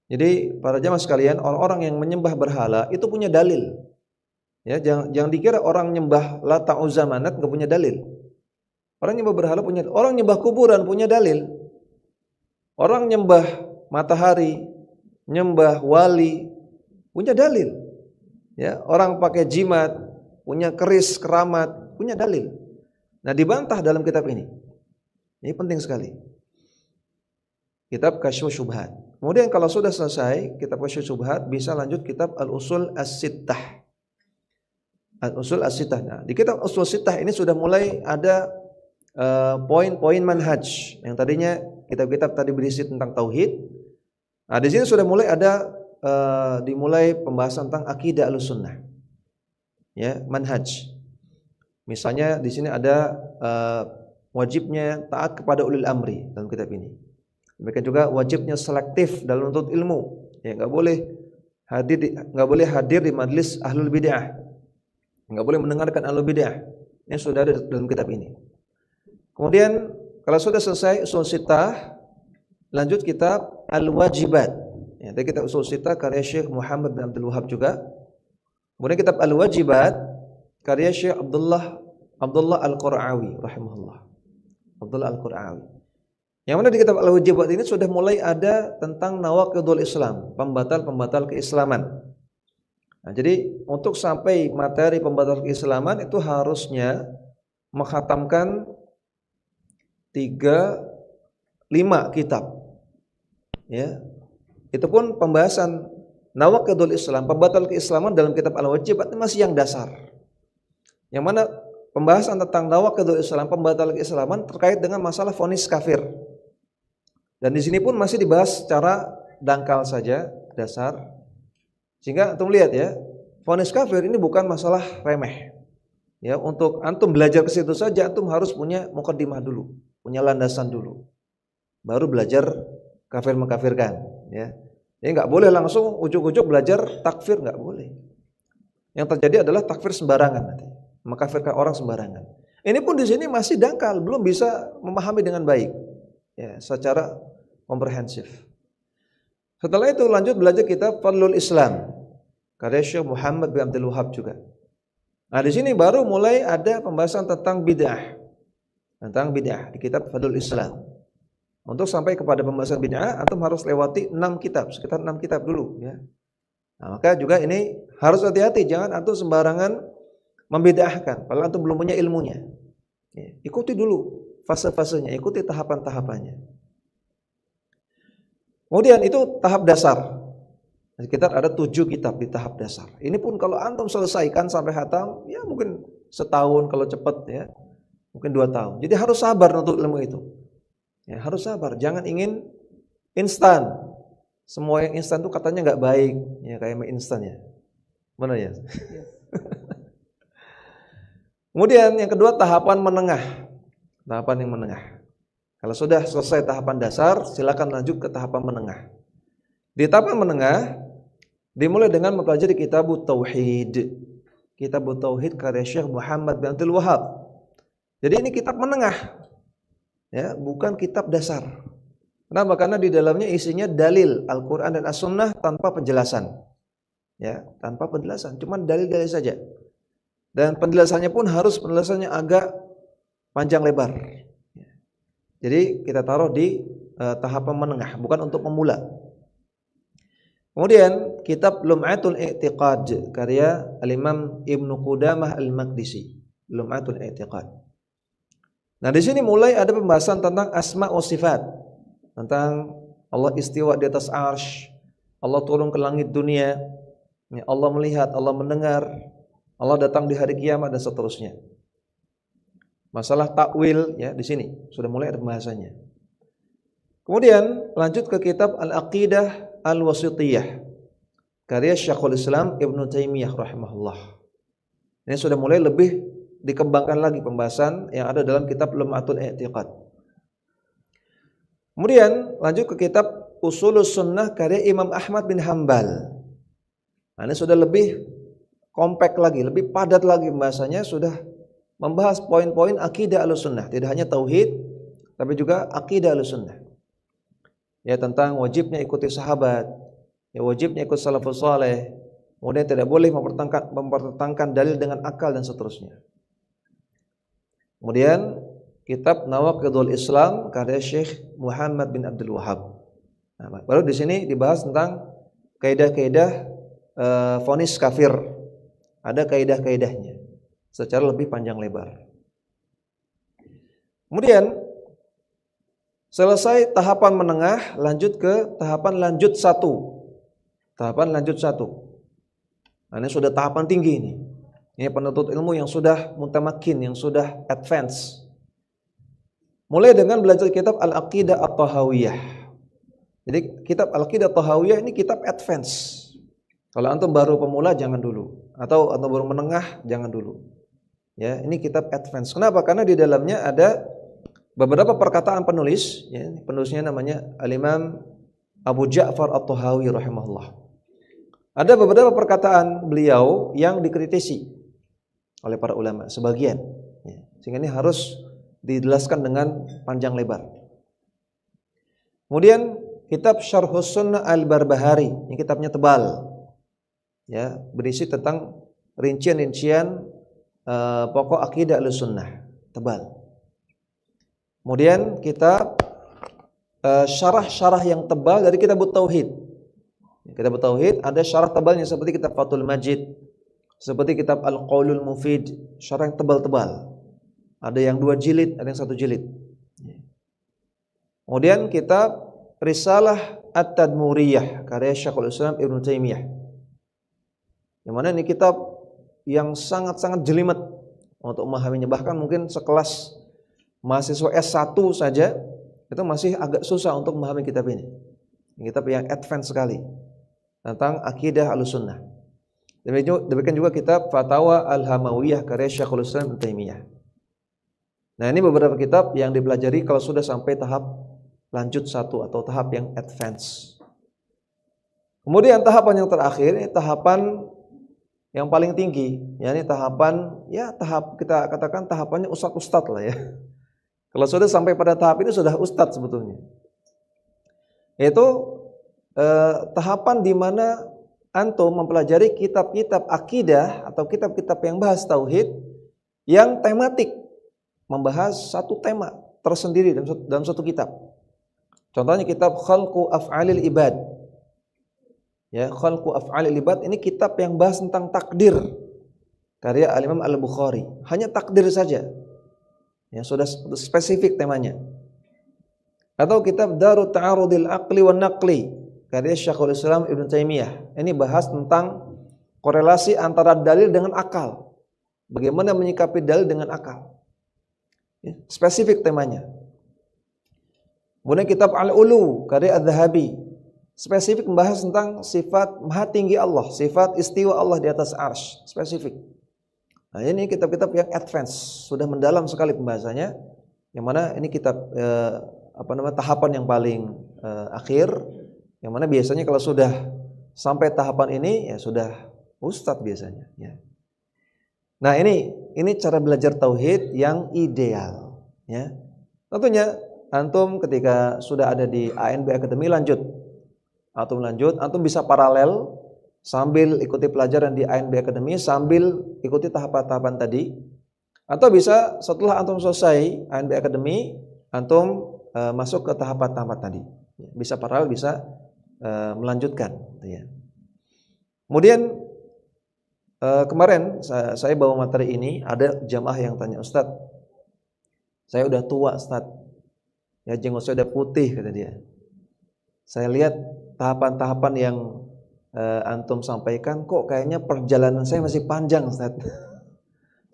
Jadi para jamaah sekalian, orang-orang yang menyembah berhala itu punya dalil. Ya, jangan dikira orang nyembah Lata Uzza Manat enggak punya dalil. Orang nyembah berhala punya, orang nyembah kuburan punya dalil. Orang nyembah matahari, nyembah wali punya dalil. Ya, orang pakai jimat, punya keris, keramat, punya dalil. Nah, dibantah dalam kitab ini. Ini penting sekali. Kitab Kasyfus Syubhat. Kemudian kalau sudah selesai kitab Kasyfus Syubhat, bisa lanjut kitab Al-Usul As-Sittah. Al-Usul As-Sittah. Nah, di kitab Usul Sittah ini sudah mulai ada poin-poin manhaj. Yang tadinya kitab-kitab tadi berisi tentang tauhid. Nah, di sini sudah mulai ada dimulai pembahasan tentang akidah Ahlussunnah. Ya, manhaj. Misalnya di sini ada wajibnya taat kepada ulil amri dalam kitab ini. Demikian juga wajibnya selektif dalam menuntut ilmu. Ya, enggak boleh hadir di majelis ahlul bid'ah. Enggak boleh mendengarkan ahlul bid'ah. Ini sudah ada dalam kitab ini. Kemudian kalau sudah selesai usul sittah, lanjut kitab Al-Wajibat. Ya, dari kitab usul sittah karya Syekh Muhammad bin Abdul Wahhab juga. Kemudian kitab Al-Wajibat karya Syekh Abdullah Al-Qur'awi rahimahullah. Abdullah Al-Qur'awi. Yang mana di kitab Al-Wajibat ini sudah mulai ada tentang nawaqidul Islam, pembatal-pembatal keislaman. Nah, jadi untuk sampai materi pembatal keislaman itu harusnya menghatamkan 5 kitab. Ya. Itu pun pembahasan nawaqidul Islam, pembatal keislaman dalam kitab Al-Wajibat itu masih yang dasar. Yang mana pembahasan tentang nawaqidul Islam, pembatal keislaman terkait dengan masalah vonis kafir. Dan di sini pun masih dibahas secara dangkal saja, dasar. Sehingga antum lihat ya, vonis kafir ini bukan masalah remeh. Ya, untuk antum belajar ke situ saja antum harus punya muqaddimah dulu, punya landasan dulu. Baru belajar kafir mengkafirkan, ya. Jadi enggak boleh langsung ujuk-ujuk belajar takfir, enggak boleh. Yang terjadi adalah takfir sembarangan nanti, mengkafirkan orang sembarangan. Ini pun di sini masih dangkal, belum bisa memahami dengan baik. Ya, secara komprehensif. Setelah itu lanjut belajar kitab Fadlul Islam karya Syekh Muhammad bin Abdul Wahhab juga. Nah, di sini baru mulai ada pembahasan tentang bid'ah. Tentang bid'ah di kitab Fadlul Islam. Untuk sampai kepada pembahasan bid'ah antum harus lewati 6 kitab, sekitar 6 kitab dulu ya. Nah, maka juga ini harus hati-hati, jangan antum sembarangan membid'ahkan padahal antum belum punya ilmunya. Ya, ikuti dulu fase-fasenya, ikuti tahapan-tahapannya. Kemudian itu tahap dasar. Sekitar ada 7 kitab di tahap dasar. Ini pun kalau antum selesaikan sampai hatam, ya mungkin setahun kalau cepat ya, mungkin 2 tahun. Jadi harus sabar untuk ilmu itu. Ya, harus sabar, jangan ingin instan. Semua yang instan itu katanya nggak baik, ya kayak mie instan ya. Mana ya? Kemudian yang kedua tahapan menengah. Tahapan yang menengah. Kalau sudah selesai tahapan dasar, silakan lanjut ke tahapan menengah. Di tahapan menengah dimulai dengan mempelajari Kitabut Tauhid. Kitabut Tauhid karya Syekh Muhammad bin Abdul Wahhab. Jadi ini kitab menengah. Ya, bukan kitab dasar. Kenapa? Karena di dalamnya isinya dalil Al-Qur'an dan As-Sunnah tanpa penjelasan. Ya, tanpa penjelasan, cuma dalil-dalil saja. Dan penjelasannya pun harus penjelasannya agak panjang lebar. Jadi kita taruh di tahapan menengah, bukan untuk pemula. Kemudian kitab Lum'atul I'tiqad karya Al-Imam Ibnu Qudamah Al-Maqdisi. Lum'atul I'tiqad. Nah, di sini mulai ada pembahasan tentang asma wa sifat. Tentang Allah istiwa di atas arsy, Allah turun ke langit dunia, Ya, Allah melihat, Allah mendengar, Allah datang di hari kiamat dan seterusnya. Masalah takwil ya di sini sudah mulai ada bahasanya. Kemudian lanjut ke kitab Al-Aqidah Al-Wasithiyah karya Syekhul Islam Ibnu Taimiyah rahimahullah. Ini sudah mulai lebih dikembangkan lagi pembahasan yang ada dalam kitab Lum'atul I'tiqad. Kemudian lanjut ke kitab Ushulus Sunnah karya Imam Ahmad bin Hambal. Nah, ini sudah lebih kompak lagi, lebih padat lagi pembahasannya, sudah membahas poin-poin akidah Ahlussunnah, tidak hanya tauhid tapi juga akidah Ahlussunnah. Ya, tentang wajibnya ikuti sahabat, ya wajibnya ikut salafus saleh, kemudian tidak boleh mempertentangkan dalil dengan akal dan seterusnya. Kemudian kitab Nawaqidul Islam karya Syekh Muhammad bin Abdul Wahhab. Nah, baru di sini dibahas tentang kaidah-kaidah vonis kafir. Ada kaidah-kaidahnya secara lebih panjang lebar. Kemudian selesai tahapan menengah, lanjut ke tahapan lanjut 1. Tahapan lanjut 1. Nah, ini sudah tahapan tinggi ini. Ini penuntut ilmu yang sudah mutamakin, yang sudah advance. Mulai dengan belajar kitab Al-Aqidah At-Tahawiyah. Jadi kitab Al-Aqidah At-Tahawiyah ini kitab advance. Kalau antum baru pemula jangan dulu, atau antum baru menengah jangan dulu. Ya, ini kitab advance. Kenapa? Karena di dalamnya ada beberapa perkataan penulis, ya, penulisnya namanya Al-Imam Abu Ja'far At-Tahawi rahimahullah. Ada beberapa perkataan beliau yang dikritisi oleh para ulama sebagian, ya, sehingga ini harus dijelaskan dengan panjang lebar. Kemudian kitab Syarhus Sunnah Al-Barbahari, ini kitabnya tebal, ya, berisi tentang rincian-rincian pokok akidah Ahlussunnah, tebal. Kemudian kitab syarah-syarah yang tebal dari kitab Tauhid. Kitab Tauhid ada syarah tebalnya seperti kitab Fathul Majid, seperti kitab Al-Qaulul Mufid, syarah yang tebal-tebal. Ada yang 2 jilid, ada yang 1 jilid. Kemudian kitab Risalah At-Tadmuriyah karya Syekhul Islam Ibnu Taimiyah. Yang mana ini kitab yang sangat-sangat jelimet untuk memahaminya, bahkan mungkin sekelas mahasiswa S1 saja itu masih agak susah untuk memahami kitab ini. Kitab yang advance sekali tentang akidah Ahlussunnah. Demikian juga kitab Fatawa Al-Hamawiyah karya Syekhul Islam Ibnu Taimiyah. Nah, ini beberapa kitab yang dipelajari kalau sudah sampai tahap lanjut 1 atau tahap yang advance. Kemudian tahapan yang terakhir, ini tahapan yang paling tinggi, yakni tahapan, ya tahap kita katakan tahapannya ustadz-ustadz lah ya. Kalau sudah sampai pada tahap ini sudah ustadz sebetulnya. Yaitu tahapan di mana antum mempelajari kitab-kitab akidah atau kitab-kitab yang bahas tauhid yang tematik, membahas satu tema tersendiri dalam satu kitab. Contohnya kitab Khalqu Af'alil Ibad. Ya, Khalqu Af'alil Ibad ini kitab yang bahas tentang takdir. Karya Al-Imam Al-Bukhari. Hanya takdir saja. Ya, sudah spesifik temanya. Atau kitab Darut Ta'arudil Aqli wan Naqli karya Syekhul Islam Ibnu Taimiyah. Ini bahas tentang korelasi antara dalil dengan akal. Bagaimana menyikapi dalil dengan akal. Ya, spesifik temanya. Kemudian kitab Al-Ulu karya Adz-Dzahabi, spesifik membahas tentang sifat maha tinggi Allah, sifat istiwa Allah di atas arsy, spesifik. Nah, ini kitab-kitab yang advance, sudah mendalam sekali pembahasannya. Yang mana ini kitab tahapan yang paling akhir, yang mana biasanya kalau sudah sampai tahapan ini ya sudah ustadz biasanya, ya. Nah, ini cara belajar tauhid yang ideal, ya. Tentunya antum ketika sudah ada di ANB Academy antum bisa paralel sambil ikuti pelajaran di ANB Academy sambil ikuti tahapan-tahapan tadi, atau bisa setelah antum selesai ANB Academy antum masuk ke tahapan-tahapan tadi. Bisa paralel, bisa melanjutkan, ya. Kemudian kemarin saya bawa materi ini, ada jamaah yang tanya, "Ustadz, saya udah tua, Ustadz. Ya, jenggot saya udah putih," kata dia. "Saya lihat tahapan-tahapan yang antum sampaikan, kok kayaknya perjalanan saya masih panjang, Ustaz.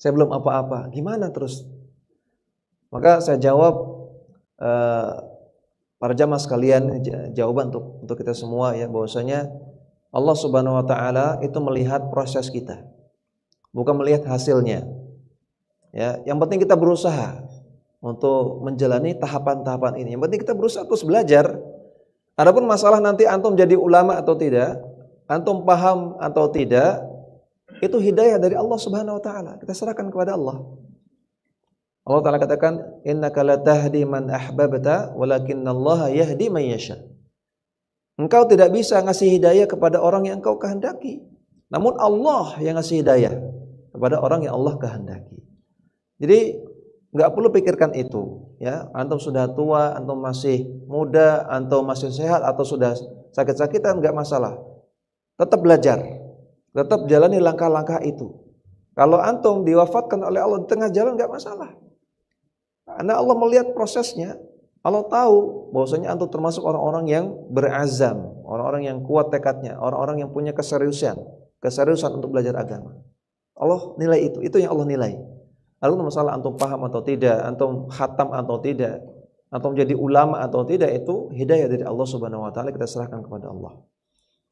Saya belum apa-apa. Gimana terus? Maka saya jawab, para jamaah sekalian, jawaban untuk kita semua ya, bahwasanya Allah Subhanahu wa taala itu melihat proses kita, bukan melihat hasilnya. Ya, yang penting kita berusaha untuk menjalani tahapan-tahapan ini. Yang penting kita berusaha terus belajar. Adapun masalah nanti antum jadi ulama atau tidak, antum paham atau tidak, itu hidayah dari Allah Subhanahu wa taala. Kita serahkan kepada Allah. Allah Ta'ala katakan, innaka la tahdi man ahbabta walakinallaha yahdi man yasha. Engkau tidak bisa ngasih hidayah kepada orang yang engkau kehendaki, namun Allah yang ngasih hidayah kepada orang yang Allah kehendaki. Jadi enggak perlu pikirkan itu ya. Antum sudah tua, antum masih muda, antum masih sehat atau sudah sakit-sakitan, enggak masalah. Tetap belajar, tetap jalani langkah-langkah itu. Kalau antum diwafatkan oleh Allah di tengah jalan enggak masalah. Karena Allah melihat prosesnya, Allah tahu bahwasanya antum termasuk orang-orang yang berazam, orang-orang yang kuat tekadnya, orang-orang yang punya keseriusan untuk belajar agama. Allah nilai itu yang Allah nilai. Lalu masalah antum paham atau tidak, antum khatam atau tidak, antum jadi ulama atau tidak, itu hidayah dari Allah Subhanahu wa taala, kita serahkan kepada Allah.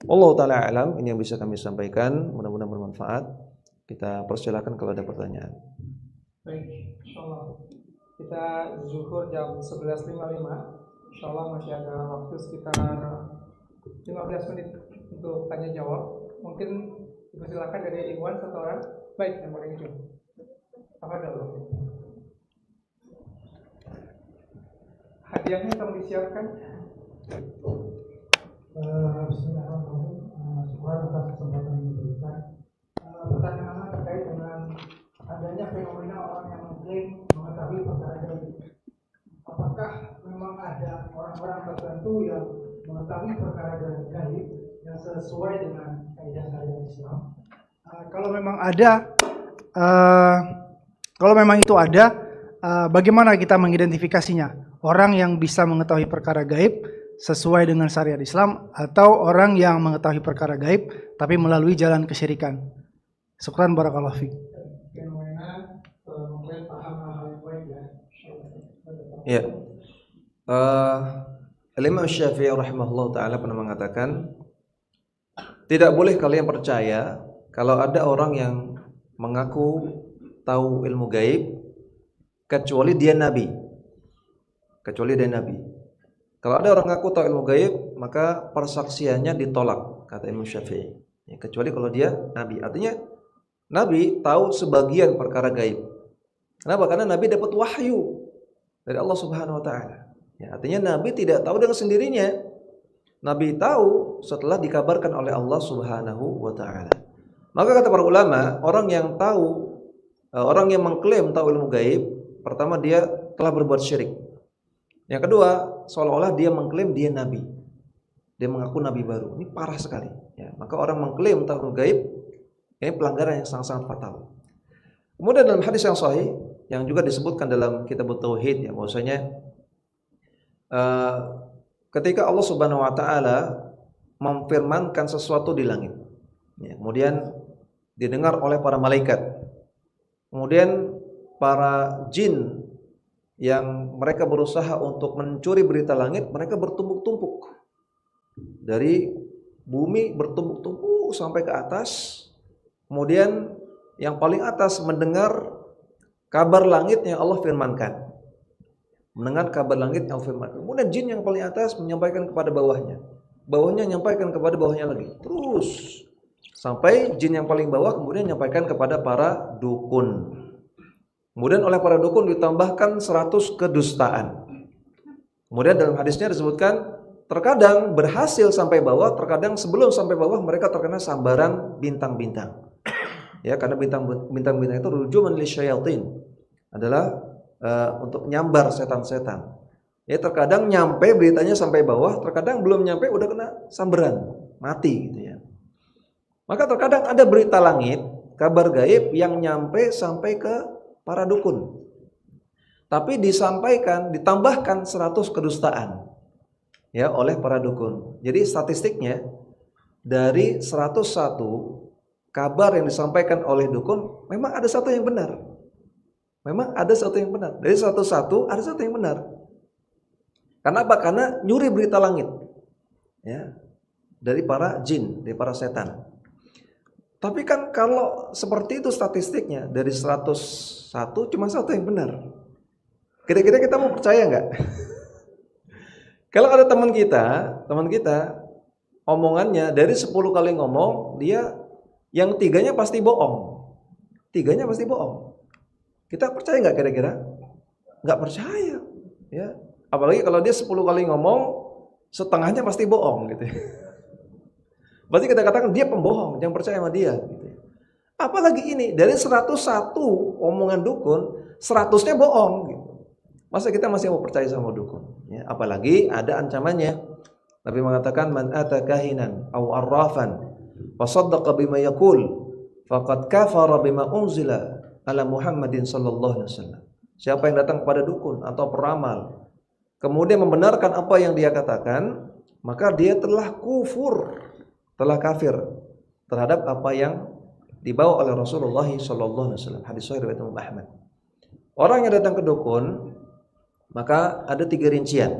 Allah taala alam, ini yang bisa kami sampaikan, mudah-mudahan bermanfaat. Kita persilakan kalau ada pertanyaan. Baik, insyaallah. Kita zuhur jam 11.55. Insyaallah masih ada waktu sekitar 15 menit untuk tanya jawab. Mungkin dipersilakan dari Iwan satu orang. Baik, yang paling ujung. Apa dulu? Hadiahnya tolong disiapkan. Bismillahirrahmanirrahim. Syukur atas kesempatan yang diberikan. Pertanyaan terkait dengan adanya fenomena orang yang mengklaim mengetahui perkara gaib. Apakah memang ada orang-orang tertentu yang mengetahui perkara gaib yang sesuai dengan kaidah syariat Islam? Kalau memang ada, kalau memang itu ada, bagaimana kita mengidentifikasinya? Orang yang bisa mengetahui perkara gaib sesuai dengan syariat Islam atau orang yang mengetahui perkara gaib tapi melalui jalan kesyirikan? Syukran barakallahu fiik. Ya, Imam Syafi'i rahimahullah ta'ala pernah mengatakan, tidak boleh kalian percaya kalau ada orang yang mengaku tahu ilmu gaib kecuali dia nabi. Kalau ada orang mengaku tahu ilmu gaib, maka persaksiannya ditolak, kata Imam Syafi'i. Ya, kecuali kalau dia nabi. Artinya nabi tahu sebagian perkara gaib. Kenapa? Karena nabi dapat wahyu dari Allah Subhanahu wa taala. Ya, artinya nabi tidak tahu dengan sendirinya. Nabi tahu setelah dikabarkan oleh Allah Subhanahu wa taala. Maka kata para ulama, orang yang mengklaim tahu ilmu gaib, pertama dia telah berbuat syirik. Yang kedua, seolah-olah dia mengklaim dia nabi. Dia mengaku nabi baru. Ini parah sekali. Ya, maka orang mengklaim tahu ilmu gaib, ini pelanggaran yang sangat-sangat fatal. Kemudian dalam hadis yang sahih yang juga disebutkan dalam kitab Tauhid, ya, bahwasanya ketika Allah Subhanahu wa taala memfirmankan sesuatu di langit, ya, kemudian didengar oleh para malaikat, kemudian para jin yang mereka berusaha untuk mencuri berita langit, mereka bertumpuk-tumpuk dari bumi, bertumpuk-tumpuk sampai ke atas. Kemudian yang paling atas mendengar kabar langit yang Allah firmankan. Mendengar kabar langit yang Allah firmankan. Kemudian jin yang paling atas menyampaikan kepada bawahnya. Bawahnya menyampaikan kepada bawahnya lagi. Terus sampai jin yang paling bawah kemudian menyampaikan kepada para dukun. Kemudian oleh para dukun ditambahkan 100 kedustaan. Kemudian dalam hadisnya disebutkan terkadang berhasil sampai bawah, terkadang sebelum sampai bawah mereka terkena sambaran bintang-bintang. Ya, karena bintang-bintang itu rujuman lisyayatin, adalah untuk nyambar setan-setan. Ya, terkadang nyampe beritanya sampai bawah, terkadang belum nyampe udah kena sambaran, mati gitu ya. Maka terkadang ada berita langit, kabar gaib yang nyampe sampai ke para dukun. Tapi disampaikan, ditambahkan 100 kedustaan ya oleh para dukun. Jadi statistiknya dari 101 kabar yang disampaikan oleh dukun, memang ada satu yang benar. Memang ada satu yang benar. Dari 101 ada satu yang benar. Karena apa? Karena nyuri berita langit. Ya. Dari para jin, dari para setan. Tapi kan kalau seperti itu statistiknya, dari 101 cuma satu yang benar. Kira-kira kita mau percaya nggak? Kalau ada teman kita omongannya dari 10 kali ngomong, dia yang 3-nya pasti bohong. 3-nya pasti bohong. Kita percaya nggak kira-kira? Nggak percaya. Ya. Apalagi kalau dia 10 kali ngomong, setengahnya pasti bohong gitu. Berarti kita katakan dia pembohong, jangan percaya sama dia gitu. Apalagi ini, dari 101 omongan dukun, 100-nya bohong gitu. Masa kita masih mau percaya sama dukun? Ya, apalagi ada ancamannya. Nabi mengatakan man ata kahinan aw arrafan fa saddaqa bima yaqul faqad kafara bima unzila ala Muhammadin sallallahu alaihi wasallam. Siapa yang datang kepada dukun atau peramal kemudian membenarkan apa yang dia katakan, maka dia telah kufur, telah kafir terhadap apa yang dibawa oleh Rasulullah sallallahu alaihi wasallam. Hadis sahih riwayat Imam Ahmad. Orang yang datang ke dukun, maka ada 3 rincian.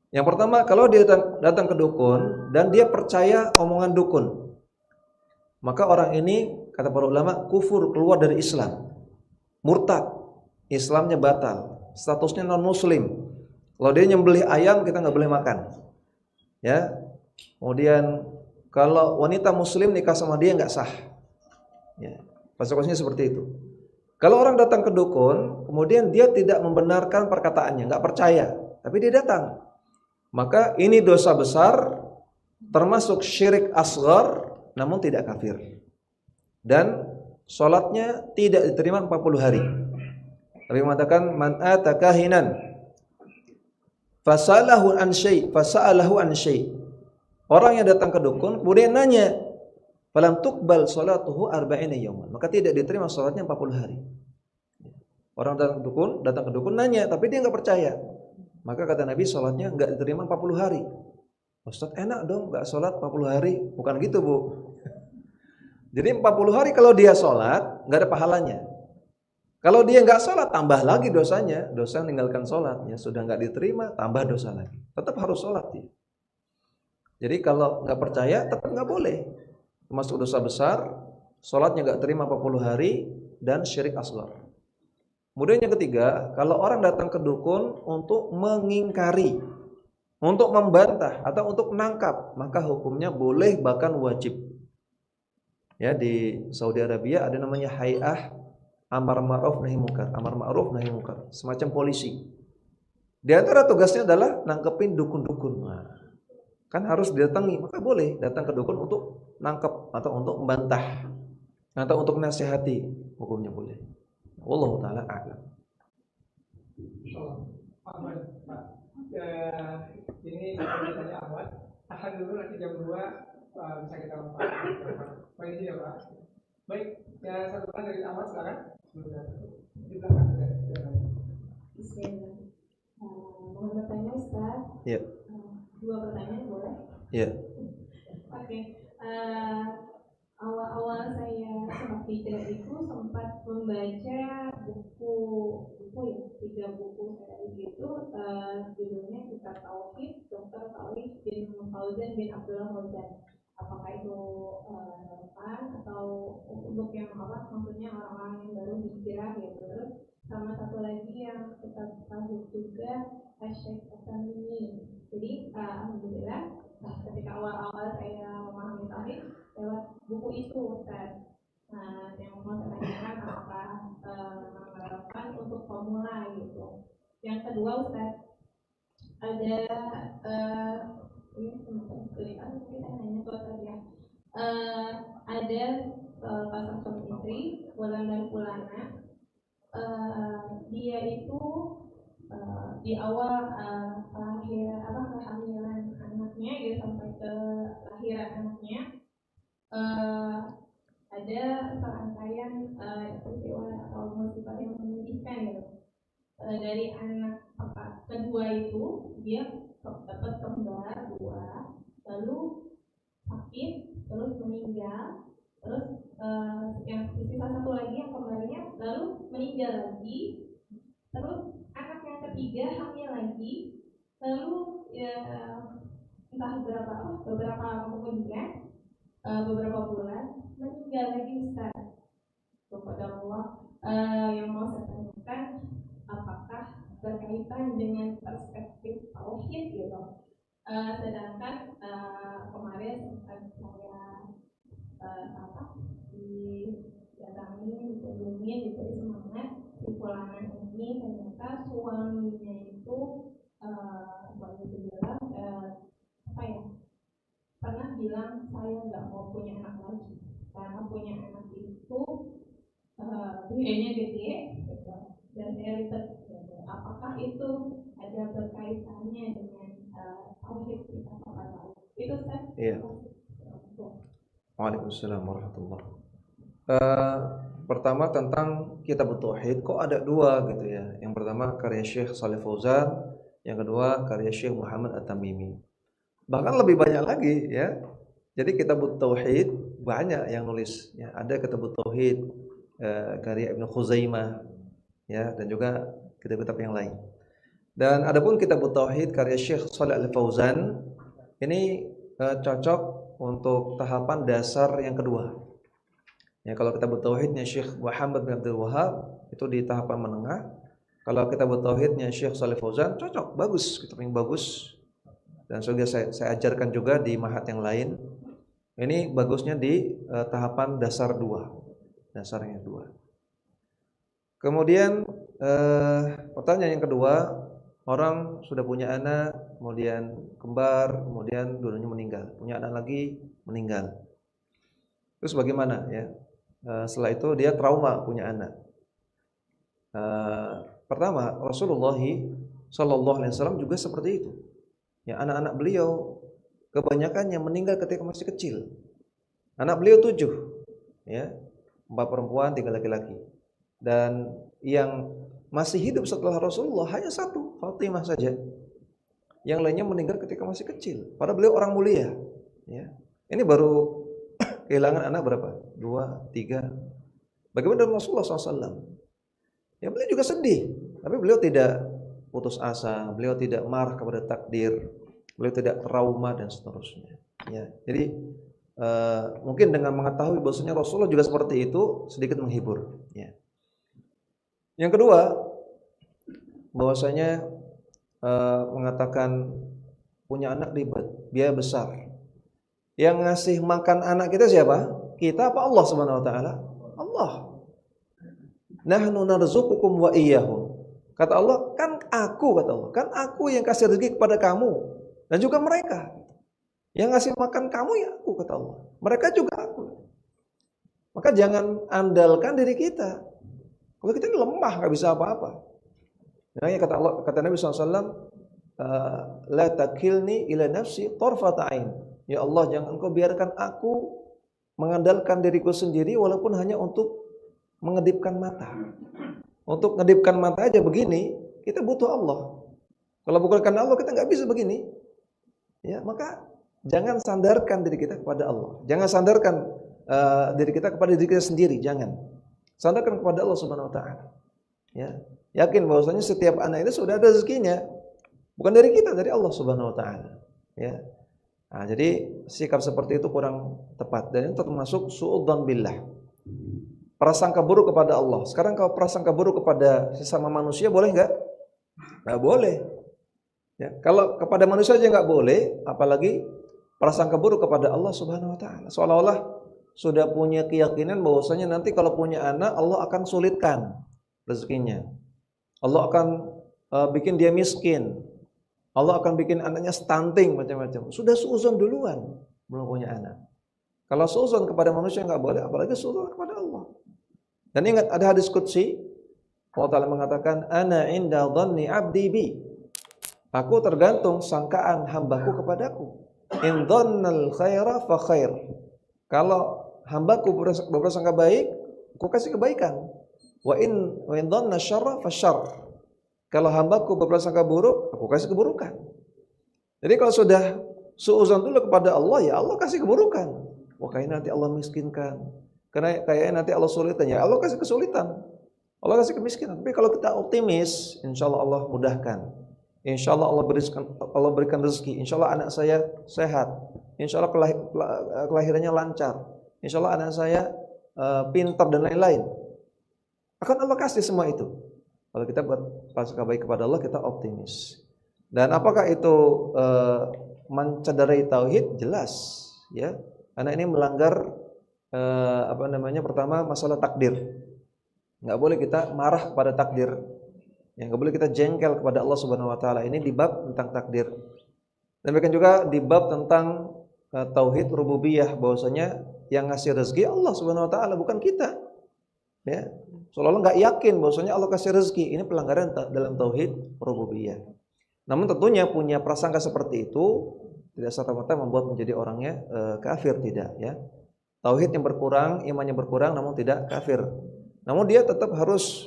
Yang pertama, kalau dia datang ke dukun dan dia percaya omongan dukun, maka orang ini, kata para ulama, kufur, keluar dari Islam, murtad, Islamnya batal, statusnya non muslim. Kalau dia nyembelih ayam, kita nggak boleh makan. Ya. Kemudian kalau wanita muslim nikah sama dia nggak sah. Ya. Konsekuensinya seperti itu. Kalau orang datang ke dukun, kemudian dia tidak membenarkan perkataannya, nggak percaya, tapi dia datang, maka ini dosa besar, termasuk syirik asghar, namun tidak kafir. Dan sholatnya tidak diterima 40 hari. Nabi mengatakan man ata kahinan fasalahu an syai'. Orang yang datang ke dukun kemudian nanya, falam tuqbal salatuhu arba'ina yawman, maka tidak diterima salatnya 40 hari. Orang datang ke dukun nanya, tapi dia enggak percaya. Maka kata Nabi, salatnya enggak diterima 40 hari. Ustaz, enak dong enggak salat 40 hari? Bukan gitu, Bu. Jadi 40 hari kalau dia salat enggak ada pahalanya. Kalau dia enggak salat, tambah lagi dosanya, dosa meninggalkan salatnya, sudah enggak diterima, tambah dosa lagi. Tetap harus salat dia. Jadi kalau enggak percaya, tetap enggak boleh. Termasuk dosa besar, salatnya enggak terima 40 hari, dan syirik asghar. Kemudian yang ketiga, kalau orang datang ke dukun untuk mengingkari, untuk membantah, atau untuk menangkap, maka hukumnya boleh bahkan wajib. Ya, di Saudi Arabia ada namanya Hay'ah Amar Ma'ruf Nahi Munkar, Amar Ma'ruf Nahi Munkar, semacam polisi. Di antara tugasnya adalah nangkepin dukun-dukun. Nah, kan harus didatangi, maka boleh datang ke dukun untuk nangkep atau untuk membantah atau untuk nasihati, hukumnya boleh. Wallahu taala a'lam. Ini tanya Ahmad. Tahan dulu, nanti jam 2 bisa kita lompat. Baik ya Pak. Baik, ya satu orang dari Ahmad sekarang. Di belakang. Bismillah. Mau bertanya Ustaz? Iya. 2 pertanyaan boleh? Iya. Oke. Awal-awal saya sempat hijrah itu sempat membaca buku ya, 3 buku saya itu, judulnya Kitab Tauhid Dr. Shalih bin Fauzan bin Abdullah Fauzan. Apakah itu relevan atau untuk yang apa, maksudnya orang-orang yang baru hijrah gitu. Terus sama satu lagi yang Kitab Tauhid juga Syekh Asy-Syamili. Jadi alhamdulillah ketika awal-awal saya memahami tauhid lewat buku itu Ustaz. Nah, yang mau saya tanyakan apakah relevan untuk pemula gitu. Yang kedua Ustaz, ada ini semacam tulisan mungkin saya nanya ke Ustaz ya. Ada pasang suami istri, bulan dan bulana. Dia itu di awal kehamilan anaknya gitu sampai ke lahiran anaknya ada serangkaian peristiwa atau musibah yang menyedihkan gitu. Dari anak kedua itu dia dapat kembar 2, lalu sakit terus meninggal, terus yang sisa satu lagi yang kembarnya lalu meninggal lagi, terus anak yang ketiga hamil lagi, lalu ya, entah beberapa kemudian beberapa bulan meninggal lagi Ustaz. Kepada Allah, yang mau saya tanyakan, apakah berkaitan dengan perspektif tauhid gitu? Sedangkan kemarin sempat saya didatangi, dikunjungi, diberi semangat di Pulangan ini, ternyata suaminya itu bilang pernah bilang saya nggak mau punya anak lagi karena punya anak itu biayanya gede gitu, dan saya riset apakah itu ada berkaitannya dengan tauhid kita kepada Allah. Itu kan? Iya. Waalaikumsalam warahmatullahi. Pertama tentang kitab tauhid, kok ada dua gitu ya. Yang pertama karya Syekh Shalih Fauzan, yang kedua karya Syekh Muhammad At-Tamimi. Bahkan lebih banyak lagi ya. Jadi kitab tauhid banyak yang nulis ya. Ada kitab tauhid karya Ibnu Khuzaimah ya, dan juga kitab-kitab yang lain. Dan adapun kitab tauhid karya Syekh Shalih Al-Fauzan ini cocok untuk tahapan dasar yang kedua. Ya, kalau kitab tauhidnya Syekh Muhammad bin Abdul Wahhab itu di tahapan menengah. Kalau kitab tauhidnya Syekh Shalih Fauzan cocok, bagus, kitab yang bagus. Dan sudah saya ajarkan juga di mahat yang lain. Ini bagusnya di tahapan dasar 2. Dasarnya 2. Kemudian pertanyaan yang kedua, orang sudah punya anak, kemudian kembar, kemudian dulunya meninggal, punya anak lagi meninggal. Terus bagaimana ya? Setelah itu dia trauma punya anak. Pertama, Rasulullah SAW juga seperti itu. Ya, anak-anak beliau kebanyakannya meninggal ketika masih kecil. Anak beliau 7, ya, 4 perempuan, 3 laki-laki. Dan yang masih hidup setelah Rasulullah hanya 1, Fatimah saja. Yang lainnya meninggal ketika masih kecil. Padahal beliau orang mulia. Ya. Ini baru kehilangan anak berapa? 2, 3. Bagaimana dengan Rasulullah SAW? Ya, beliau juga sedih. Tapi beliau tidak putus asa. Beliau tidak marah kepada takdir. Beliau tidak trauma dan seterusnya. Ya, jadi mungkin dengan mengetahui bahwasanya Rasulullah juga seperti itu sedikit menghibur. Ya. Yang kedua, bahwasanya mengatakan punya anak ribet, biaya besar. Yang ngasih makan anak kita siapa? Kita apa Allah Subhanahu wa taala? Allah. Nahnu narzuqukum wa iyyahum. Kata Allah, kan aku, kata Allah, kan aku yang kasih rezeki kepada kamu dan juga mereka. Yang ngasih makan kamu ya aku, kata Allah. Mereka juga aku. Maka jangan andalkan diri kita. Kalau kita ini lemah, nggak bisa apa-apa. Makanya kata Allah, kata Nabi SAW, la takilni ila nafsi tarfata ain. Ya Allah, jangan engkau biarkan aku mengandalkan diriku sendiri walaupun hanya untuk mengedipkan mata. Untuk ngedipkan mata aja begini, kita butuh Allah. Kalau bukan karena Allah kita nggak bisa begini. Ya, maka jangan sandarkan diri kita kepada Allah. Jangan sandarkan diri kita kepada diri kita sendiri, jangan. Sandarkan kepada Allah Subhanahu wa taala. Ya. Yakin bahwasanya setiap anak itu sudah ada rezekinya. Bukan dari kita, dari Allah Subhanahu wa taala. Ya. Nah, jadi sikap seperti itu kurang tepat dan itu termasuk suudzon billah. Prasangka buruk kepada Allah. Sekarang kalau prasangka buruk kepada sesama manusia boleh enggak? Enggak boleh. Ya, kalau kepada manusia aja enggak boleh, apalagi prasangka buruk kepada Allah Subhanahu wa taala. Seolah-olah sudah punya keyakinan bahwasanya nanti kalau punya anak Allah akan sulitkan rezekinya. Allah akan bikin dia miskin. Allah akan bikin anaknya stunting macam-macam. Sudah suudzon duluan belum punya anak. Kalau suudzon kepada manusia enggak boleh, apalagi suudzon kepada Allah. Dan ingat ada hadis qudsi, Allah Ta'ala mengatakan, ana inda dhanni abdi bi. Aku tergantung sangkaan hambaku kepadaku. In dhannal khaira fa khair. Kalau hambaku berprasangka baik, aku kasih kebaikan. Wa in dhanna syarra fa syarr. Kalau hambaku berprasangka buruk, aku kasih keburukan. Jadi kalau sudah suudzon dulu kepada Allah, ya Allah kasih keburukan. Wah, kayaknya nanti Allah miskinkan. Karena kayaknya nanti Allah sulitkan. Ya Allah kasih kesulitan, Allah kasih kemiskinan. Tapi kalau kita optimis, insya Allah Allah mudahkan. Insya Allah Allah berikan rezeki. Insya Allah anak saya sehat. Insya Allah kelahirannya lancar. Insya Allah anak saya pintar dan lain-lain. Akan Allah kasih semua itu. Kalau kita berprasangka baik kepada Allah, kita optimis. Dan apakah itu mencederai tauhid? Jelas, ya. Karena ini melanggar pertama masalah takdir. Nggak boleh kita marah kepada takdir. Ya, nggak boleh kita jengkel kepada Allah Subhanahu Wa Taala. Ini di bab tentang takdir. Demikian juga di bab tentang tauhid rububiyah, bahwasanya yang ngasih rezeki Allah Subhanahu Wa Taala, bukan kita. Ya, seolah-olah nggak yakin bahwasanya Allah kasih rezeki. Ini pelanggaran dalam tauhid rububiyah. Namun tentunya punya prasangka seperti itu tidak serta-merta membuat menjadi orangnya kafir, tidak, ya. Tauhid yang berkurang, imannya berkurang, namun tidak kafir. Namun dia tetap harus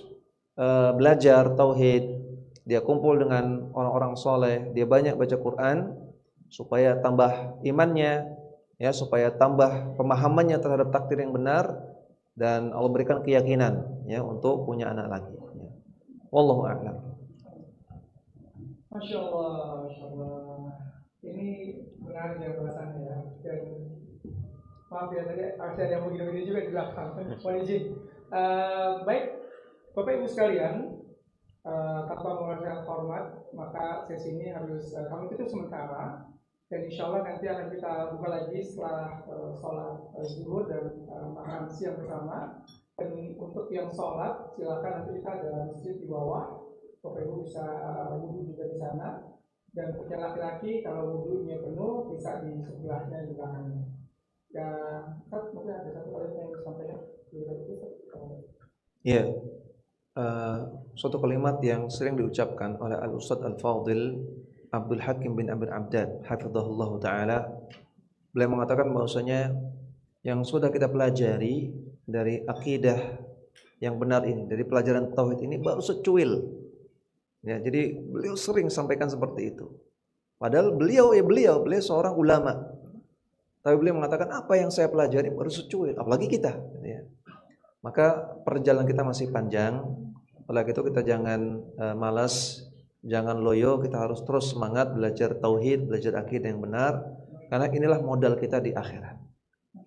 belajar tauhid. Dia kumpul dengan orang-orang soleh, dia banyak baca Quran supaya tambah imannya, ya, supaya tambah pemahamannya terhadap takdir yang benar, dan Allah berikan keyakinan, ya, untuk punya anak lagi. Ya. Wallahu a'lam. Masya Allah, Masya Allah. Ini menarik ya bahasannya ya. Dan maaf ya tadi ada yang begini-begini juga di belakang. Mohon izin. Baik, Bapak Ibu sekalian, tanpa mengurangi hormat, maka sesi ini harus kami tutup sementara. Dan insya Allah nanti akan kita buka lagi setelah sholat zuhur dan makan siang bersama. Dan untuk yang sholat, silakan nanti kita ada masjid di bawah. Bapak Ibu bisa wudhu juga di sana. Dan untuk yang laki-laki, kalau wudhunya penuh, bisa di sebelahnya di belakangnya. Dan mungkin ada satu kalimat yang disampaikan. Iya, suatu kalimat yang sering diucapkan oleh Al-Ustadz Al-Fadil Abdul Hakim bin Abdul Abdad, hafizahullah ta'ala. Beliau mengatakan bahwasanya yang sudah kita pelajari dari akidah yang benar ini, dari pelajaran tauhid ini baru secuil. Ya, jadi beliau sering sampaikan seperti itu. Padahal beliau seorang ulama. Tapi beliau mengatakan apa yang saya pelajari baru secuil, apalagi kita. Ya. Maka perjalanan kita masih panjang. Oleh itu kita jangan malas, jangan loyo. Kita harus terus semangat belajar tauhid, belajar akidah yang benar. Karena inilah modal kita di akhirat.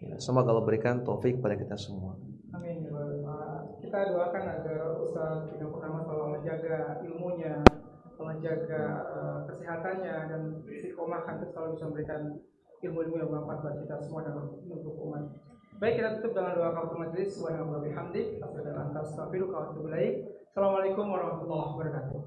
Ya, semoga Allah berikan taufik pada kita semua. Amin. Kita doakan agar Ustaz Bidang Purnama selalu menjaga ilmunya, menjaga kesehatannya, dan istiqomahkan selalu bisa memberikan ilmu-ilmu yang bermanfaat buat kita semua dan untuk umat. Baik, kita tutup dengan doa kafaratul majelis. Subhanallah bihamdik, astaghfiruka wa atubu ilaik. Assalamualaikum warahmatullahi wabarakatuh.